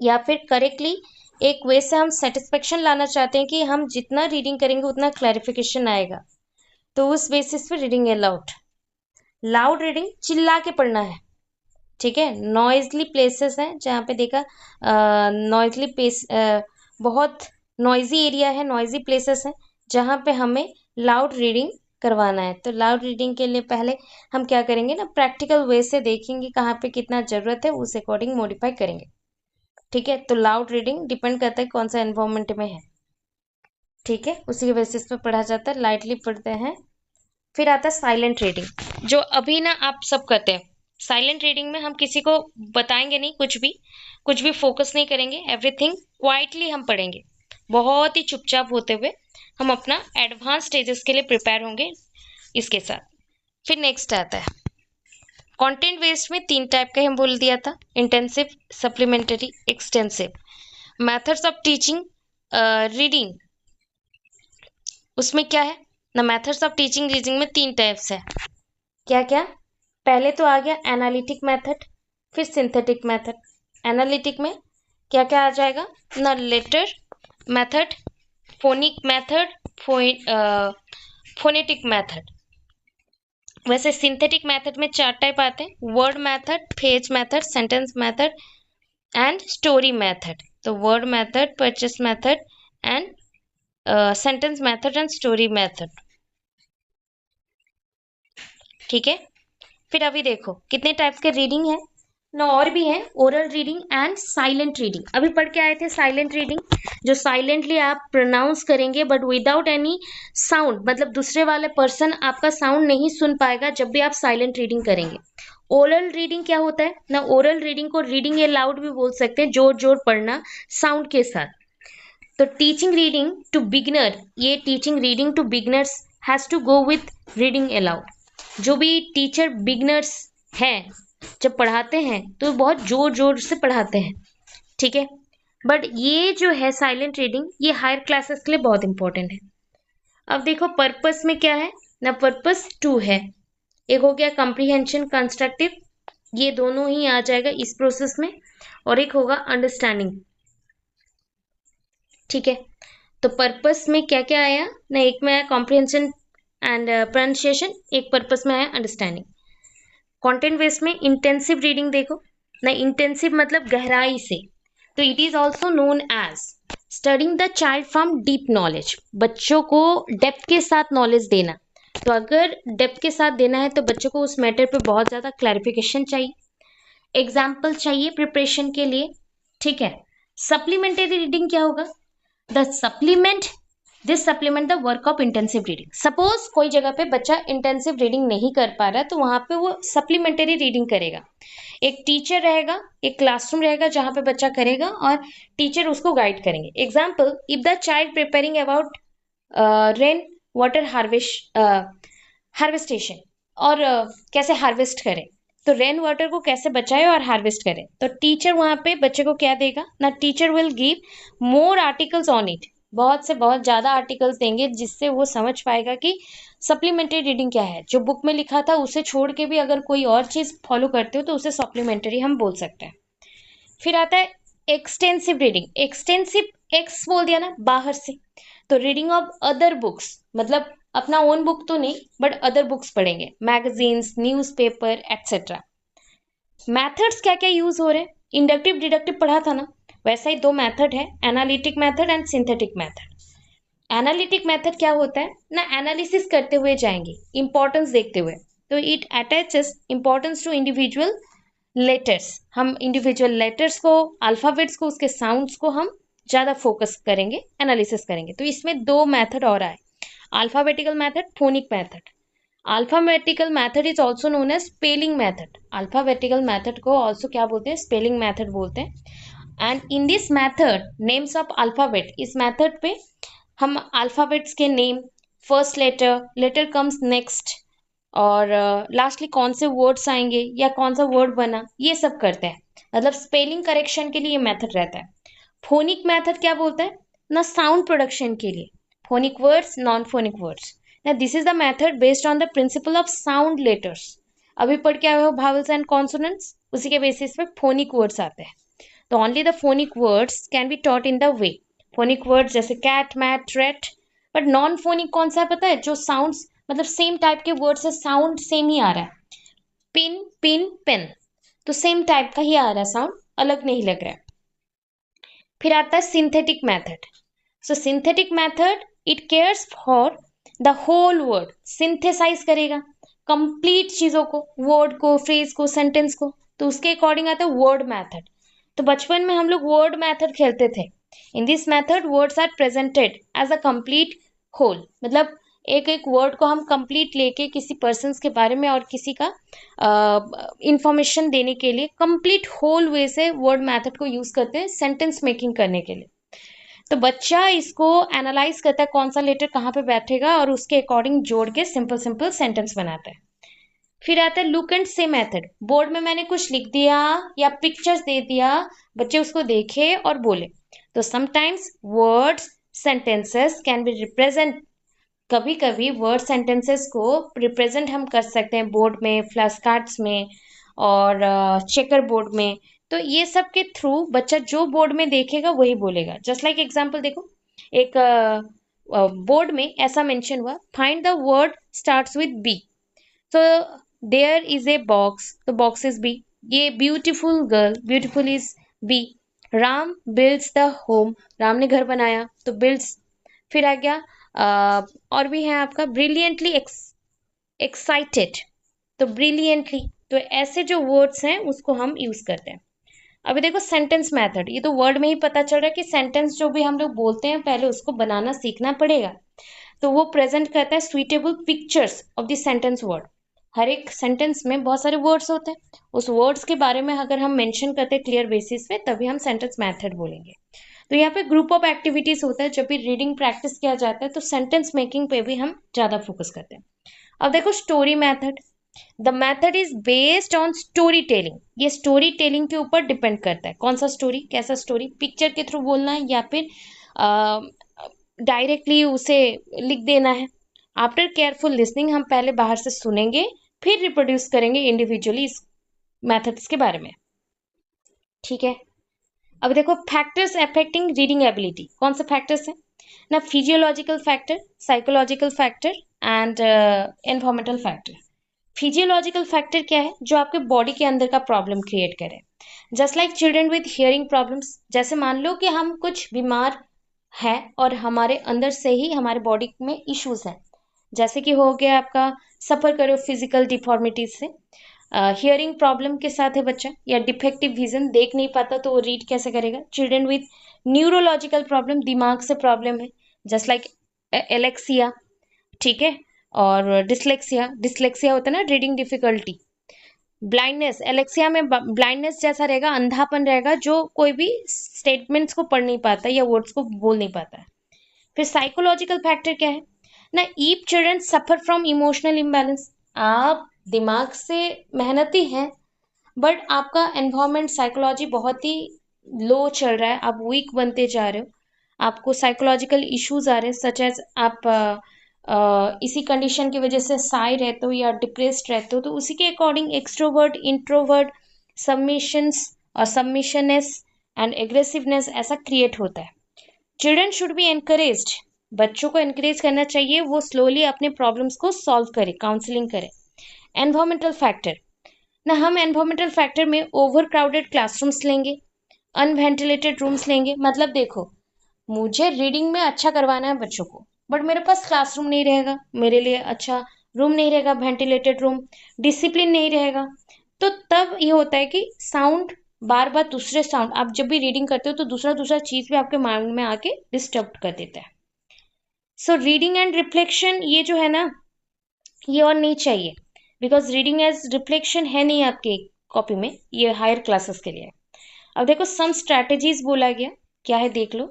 या फिर करेक्टली एक वे से हम सेटिस्फेक्शन लाना चाहते हैं कि हम जितना रीडिंग करेंगे उतना क्लैरिफिकेशन आएगा, तो उस बेसिस पे रीडिंग अलाउड। लाउड रीडिंग चिल्ला के पढ़ना है। ठीक है। नॉइजली प्लेसेस हैं जहाँ पे देखा, नॉइजली प्लेस, बहुत नॉइजी एरिया है, नॉइजी प्लेसेस हैं जहाँ पे हमें लाउड रीडिंग करवाना है। तो लाउड रीडिंग के लिए पहले हम क्या करेंगे ना, प्रैक्टिकल वे से देखेंगे कहाँ पे कितना ज़रूरत है, उस अकॉर्डिंग मॉडिफाई करेंगे। ठीक है। तो लाउड रीडिंग डिपेंड करता है कौन सा एनवायरमेंट में है। ठीक है, उसी के बेसिस पे पढ़ा जाता है, लाइटली पढ़ते हैं। फिर आता है साइलेंट रीडिंग, जो अभी ना आप सब करते हैं। साइलेंट रीडिंग में हम किसी को बताएंगे नहीं, कुछ भी फोकस नहीं करेंगे, एवरीथिंग क्वाइटली हम पढ़ेंगे, बहुत ही चुपचाप होते हुए हम अपना एडवांस स्टेजेस के लिए प्रिपेयर होंगे इसके साथ। फिर नेक्स्ट आता है कंटेंट बेस्ड में 3 टाइप का हम बोल दिया था, intensive, supplementary, extensive. Methods of teaching reading, उसमें क्या है ना, मेथड्स ऑफ टीचिंग रीडिंग में 3 टाइप्स है। क्या क्या, पहले तो आ गया एनालिटिक मेथड, फिर सिंथेटिक मेथड। एनालिटिक में क्या क्या आ जाएगा ना, letter method, phonic method, phonetic method. वैसे सिंथेटिक मेथड में 4 टाइप आते हैं, word method, phrase method, sentence method and story method. तो word method, phrase method and sentence method and story method. ठीक है। फिर अभी देखो कितने टाइप्स के रीडिंग है ना, और भी है, oral reading and silent reading. अभी पढ़ के आए थे साइलेंट रीडिंग, जो साइलेंटली आप प्रोनाउंस करेंगे बट विदाउट एनी साउंड, मतलब दूसरे वाले पर्सन आपका साउंड नहीं सुन पाएगा जब भी आप साइलेंट रीडिंग करेंगे। ओरल रीडिंग क्या होता है ना, ओरल रीडिंग को रीडिंग ए लाउड भी बोल सकते हैं, जोर जोर पढ़ना साउंड के साथ। तो टीचिंग रीडिंग टू बिगिनर, ये teaching reading to beginners has to go with reading aloud. जो भी टीचर बिगिनर्स हैं जब पढ़ाते हैं तो बहुत जोर जोर से पढ़ाते हैं, ठीक है। बट ये जो है साइलेंट रीडिंग, ये हायर क्लासेस के लिए बहुत इंपॉर्टेंट है। अब देखो पर्पस में क्या है ना, पर्पस टू है। एक हो गया कंप्रीहेंशन कंस्ट्रक्टिव, ये दोनों ही आ जाएगा इस प्रोसेस में, और एक होगा अंडरस्टैंडिंग, ठीक है। तो पर्पस में क्या क्या आया ना, एक में आया कॉम्प्रिहेंशन एंड प्रोनाउंसिएशन, एक पर्पस में आया अंडरस्टैंडिंग। कंटेंट बेस में इंटेंसिव रीडिंग देखो ना, इंटेंसिव मतलब गहराई से, तो it is also known as studying the child from deep knowledge, बच्चों को डेप्थ के साथ नॉलेज देना। तो अगर डेप्थ के साथ देना है तो बच्चों को उस मैटर पे बहुत ज़्यादा क्लैरिफिकेशन चाहिए, एग्जाम्पल चाहिए प्रिपरेशन के लिए, ठीक है। सप्लीमेंट्री रीडिंग क्या होगा, the supplement this supplement the work of intensive reading. Suppose कोई जगह पे बच्चा इंटेंसिव रीडिंग नहीं कर पा रहा है तो वहां पे वो सप्लीमेंट्री रीडिंग करेगा। एक टीचर रहेगा, एक क्लासरूम रहेगा जहां पे बच्चा करेगा और टीचर उसको गाइड करेंगे। Example, if the child preparing about rain water harvestation, और कैसे हार्वेस्ट करें, तो रेन वाटर को कैसे बचाए और हार्वेस्ट करें, तो टीचर वहां पे बच्चे को क्या देगा ना, teacher will give more articles on it, बहुत से बहुत ज्यादा आर्टिकल्स देंगे जिससे वो समझ पाएगा कि सप्लीमेंट्री रीडिंग क्या है। जो बुक में लिखा था उसे छोड़ के भी अगर कोई और चीज फॉलो करते हो तो उसे सप्लीमेंट्री हम बोल सकते हैं। फिर आता है एक्सटेंसिव रीडिंग, एक्सटेंसिव एक्स बोल दिया ना बाहर से, तो रीडिंग ऑफ अदर बुक्स, मतलब अपना ओन बुक तो नहीं बट अदर बुक्स पढ़ेंगे, मैगजीन्स, न्यूज़पेपर एक्सेट्रा। मेथड्स क्या क्या यूज हो रहे हैं, इंडक्टिव डिडक्टिव पढ़ा था ना, वैसा ही दो मेथड है, analytic method and synthetic method. Analytic method क्या होता है ना, एनालिसिस करते हुए जाएंगे इंपॉर्टेंस देखते हुए, तो it attaches importance to individual letters, हम इंडिविजुअल लेटर्स को, अल्फाबेट्स को, उसके साउंड्स को हम ज़्यादा फोकस करेंगे, एनालिसिस करेंगे। तो इसमें दो मेथड और आए, alphabetical method, phonic method. Alphabetical method is also known as spelling method, alphabetical method को ऑल्सो क्या बोलते हैं, स्पेलिंग मेथड बोलते हैं। And in this method names of alphabet, इस मेथड पे हम अल्फाबेट्स के name, first letter, letter comes next, और लास्टली कौन से वर्ड्स आएंगे या कौन सा वर्ड बना, ये सब करते हैं, मतलब स्पेलिंग करेक्शन के लिए ये मेथड रहता है। फोनिक मेथड क्या बोलता है ना, साउंड प्रोडक्शन के लिए, phonic words, non phonic words. ना this is the method based on the principle of sound letters. अभी पढ़ के आए हो भावल्स एंड कॉन्सोनेंट्स, उसी के बेसिस पे फोनिक वर्ड्स आते हैं। तो only the phonic words can be taught in the way, phonic words जैसे cat, mat, rat. But non phonic कौन सा है पता है, जो साउंड्स मतलब सेम टाइप के वर्ड से साउंड सेम ही आ रहा है, पिन, पिन, पेन, तो सेम टाइप का ही आ रहा है साउंड, अलग नहीं लग रहा है। फिर आता है synthetic method. So synthetic method it cares for the whole word, synthesize करेगा कंप्लीट चीजों को, वर्ड को, फ्रेज को, सेंटेंस को, तो उसके अकॉर्डिंग आता है वर्ड मेथड। तो बचपन में हम लोग वर्ड मेथड खेलते थे। In this method words are presented as a complete whole, मतलब एक एक वर्ड को हम कंप्लीट लेके किसी पर्सन के बारे में और किसी का इंफॉर्मेशन देने के लिए कंप्लीट होल वे से वर्ड मेथड को यूज करते हैं सेंटेंस मेकिंग करने के लिए। तो बच्चा इसको एनालाइज करता है कौन सा लेटर कहाँ पे बैठेगा और उसके अकॉर्डिंग जोड़ के सिंपल सिंपल सेंटेंस बनाता है। फिर आता है लुक एंड से मेथड, बोर्ड में मैंने कुछ लिख दिया या पिक्चर्स दे दिया, बच्चे उसको देखे और बोले। तो sometimes words sentences can be represent, कभी कभी वर्ड सेंटेंसेस को रिप्रेजेंट हम कर सकते हैं बोर्ड में, फ्लैश कार्ड्स में, और चेकर बोर्ड में। तो ये सब के थ्रू बच्चा जो बोर्ड में देखेगा वही बोलेगा। जस्ट लाइक एग्जांपल देखो, एक बोर्ड में ऐसा मेंशन हुआ, find the word starts with B, तो देयर इज ए बॉक्स, तो बॉक्स इज बी। ये beautiful girl, beautiful is B. Ram builds the home, Ram ने घर बनाया तो बिल्ड्स। फिर आ गया और भी है आपका ब्रिलियंटली एक्साइटेड, तो ब्रिलियंटली, तो ऐसे जो वर्ड्स हैं उसको हम यूज करते हैं। अभी देखो सेंटेंस मेथड, ये तो वर्ड में ही पता चल रहा है कि सेंटेंस जो भी हम लोग बोलते हैं पहले उसको बनाना सीखना पड़ेगा। तो वो प्रेजेंट करता है suitable pictures of the sentence word. हर एक सेंटेंस में बहुत सारे वर्ड्स होते हैं, उस वर्ड्स के बारे में अगर हम मेंशन करते हैं क्लियर बेसिस पे तभी हम सेंटेंस मेथड बोलेंगे। तो यहाँ पे ग्रुप ऑफ एक्टिविटीज होता है, जब भी रीडिंग प्रैक्टिस किया जाता है तो सेंटेंस मेकिंग पे भी हम ज्यादा फोकस करते हैं। अब देखो story method, the method is based on story telling. ये स्टोरी टेलिंग के ऊपर डिपेंड करता है, कौन सा स्टोरी, कैसा स्टोरी, पिक्चर के थ्रू बोलना है या फिर डायरेक्टली उसे लिख देना है। आफ्टर केयरफुल लिसनिंग हम पहले बाहर से सुनेंगे फिर रिप्रोड्यूस करेंगे इंडिविजुअली इस मेथड्स के बारे में। ठीक है, अब देखो फैक्टर्स अफेक्टिंग रीडिंग एबिलिटी, कौन से फैक्टर्स हैं ना, physiological factor, psychological factor and environmental factor. Physiological factor क्या है, जो आपके बॉडी के अंदर का प्रॉब्लम क्रिएट करे। Just like children with hearing problems, जैसे मान लो कि हम कुछ बीमार हैं और हमारे अंदर से ही हमारे बॉडी में इश्यूज हैं, जैसे कि हो गया आपका सफर करो फिजिकल डिफॉर्मिटीज से, हियरिंग प्रॉब्लम के साथ है बच्चा, या डिफेक्टिव विजन, देख नहीं पाता तो वो रीड कैसे करेगा। चिल्ड्रन विद न्यूरोलॉजिकल प्रॉब्लम, दिमाग से प्रॉब्लम है, जस्ट लाइक एलेक्सिया, ठीक है, और डिसलेक्सिया, डिसलेक्सिया होता है ना रीडिंग डिफिकल्टी। ब्लाइंडनेस, एलेक्सिया में ब्लाइंडनेस जैसा रहेगा, अंधापन रहेगा, जो कोई भी स्टेटमेंट्स को पढ़ नहीं पाता या वर्ड्स को बोल नहीं पाता है। फिर साइकोलॉजिकल फैक्टर क्या है ना, if children suffer from emotional imbalance. आप दिमाग से मेहनती हैं बट आपका एनवायरमेंट साइकोलॉजी बहुत ही लो चल रहा है, आप वीक बनते जा रहे हो, आपको साइकोलॉजिकल इश्यूज आ रहे हैं, सच एज आप इसी कंडीशन की वजह से साई रहते हो या डिप्रेस्ड रहते हो, तो उसी के अकॉर्डिंग एक्सट्रोवर्ट, इंट्रोवर्ट, सबमिशंस और सबमिशनेस एंड एग्रेसिवनेस ऐसा क्रिएट होता है। चिल्ड्रन शुड बी एनकरेज्ड, बच्चों को एनकरेज करना चाहिए, वो स्लोली अपने प्रॉब्लम्स को सॉल्व करे, काउंसलिंग करे। एनवायरमेंटल फैक्टर ना, हम एनवायरमेंटल फैक्टर में ओवर क्राउडेड क्लासरूम्स लेंगे, अनवेंटिलेटेड रूम्स लेंगे। मतलब देखो, मुझे रीडिंग में अच्छा करवाना है बच्चों को, बट मेरे पास क्लासरूम नहीं रहेगा, मेरे लिए अच्छा रूम नहीं रहेगा, वेंटिलेटेड रूम, डिसिप्लिन नहीं रहेगा, तो तब ये होता है कि साउंड बार बार दूसरे साउंड, आप जब भी रीडिंग करते हो तो दूसरा दूसरा चीज भी आपके माइंड में आके डिस्टर्ब कर देता है। सो रीडिंग एंड रिफ्लेक्शन ये जो है ना, ये और नहीं चाहिए, बिकॉज रीडिंग एज रिफ्लेक्शन है नहीं आपके कॉपी में, ये हायर क्लासेस के लिए है। अब देखो सम स्ट्रैटेजीज बोला गया, क्या है देख लो,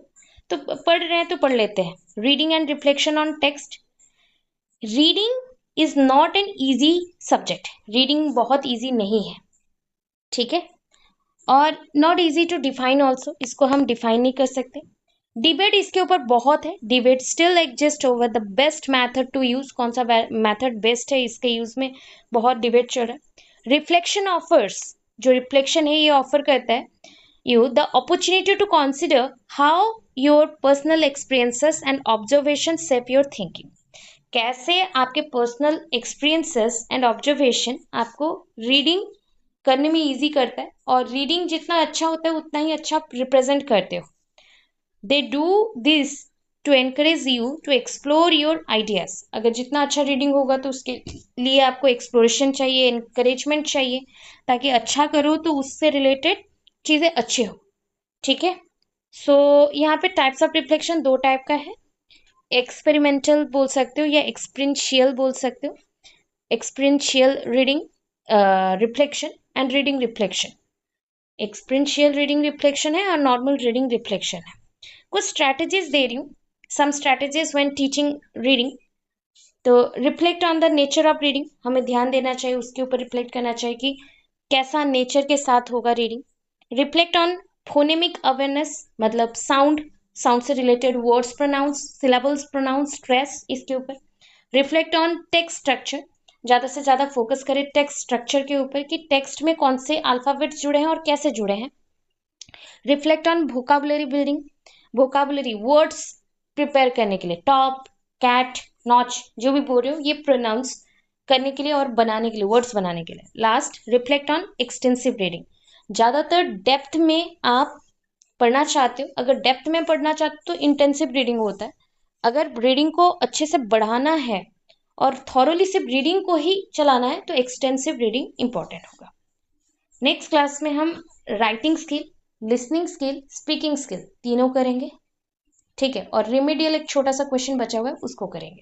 तो पढ़ रहे हैं तो पढ़ लेते हैं। Reading and reflection on text, reading is not an easy subject, reading बहुत इजी नहीं है, ठीक है, और not easy to define also, इसको हम डिफाइन नहीं कर सकते। डिबेट इसके ऊपर बहुत है, debate still exist over the best method to use, कौन सा मैथड बेस्ट है इसके यूज में बहुत डिबेट चल रहा है। रिफ्लेक्शन ऑफर्स, जो रिफ्लेक्शन है ये ऑफर करता है you the opportunity to consider how your personal experiences and observations shape your thinking। कैसे आपके पर्सनल एक्सपीरियंसेस एंड ऑब्जर्वेशन आपको रीडिंग करने में इजी करता है, और रीडिंग जितना अच्छा होता है उतना ही अच्छा रिप्रेजेंट करते हो। They do this to encourage you to explore your ideas. अगर जितना अच्छा रीडिंग होगा तो उसके लिए आपको एक्सप्लोरेशन चाहिए, एनकरेजमेंट चाहिए, ताकि अच्छा करो तो उससे रिलेटेड चीज़ें अच्छे हो, ठीक है। सो यहाँ पे टाइप्स ऑफ रिफ्लेक्शन दो टाइप का है, एक्सपेरिमेंटल बोल सकते हो या एक्सपीरियंशियल बोल सकते हो। Experiential reading reflection and reading reflection, experiential reading reflection है और नॉर्मल रीडिंग रिफ्लेक्शन है। कुछ स्ट्रैटेजीज दे रही हूँ, सम स्ट्रैटेजीज व्हेन टीचिंग रीडिंग। तो reflect on the nature of reading, हमें ध्यान देना चाहिए, उसके ऊपर रिफ्लेक्ट करना चाहिए कि कैसा नेचर के साथ होगा reading. Reflect on phonemic awareness, मतलब साउंड, साउंड से related words pronounce, syllables pronounce, stress, इसके ऊपर। रिफ्लेक्ट ऑन टेक्स्ट स्ट्रक्चर, ज़्यादा से ज़्यादा फोकस करें टेक्स्ट स्ट्रक्चर के ऊपर कि टेक्स्ट में कौन से अल्फ़ाबेट्स जुड़े हैं और कैसे जुड़े हैं। Reflect on vocabulary building, vocabulary words prepare करने के लिए, टॉप, कैट, नॉच, जो भी बोल रहे हो ये प्रोनाउंस करने के लिए और बनाने के लिए, वर्ड्स बनाने के लिए। Last, reflect on extensive reading, ज़्यादातर डेप्थ में आप पढ़ना चाहते हो, अगर डेप्थ में पढ़ना चाहते हो तो इंटेंसिव रीडिंग होता है। अगर रीडिंग को अच्छे से बढ़ाना है और थॉरोली सिर्फ रीडिंग को ही चलाना है तो एक्सटेंसिव रीडिंग इंपॉर्टेंट होगा। नेक्स्ट क्लास में हम writing skill, listening skill, speaking skill तीनों करेंगे, ठीक है। और रिमेडियल एक छोटा सा क्वेश्चन बचा हुआ है उसको करेंगे।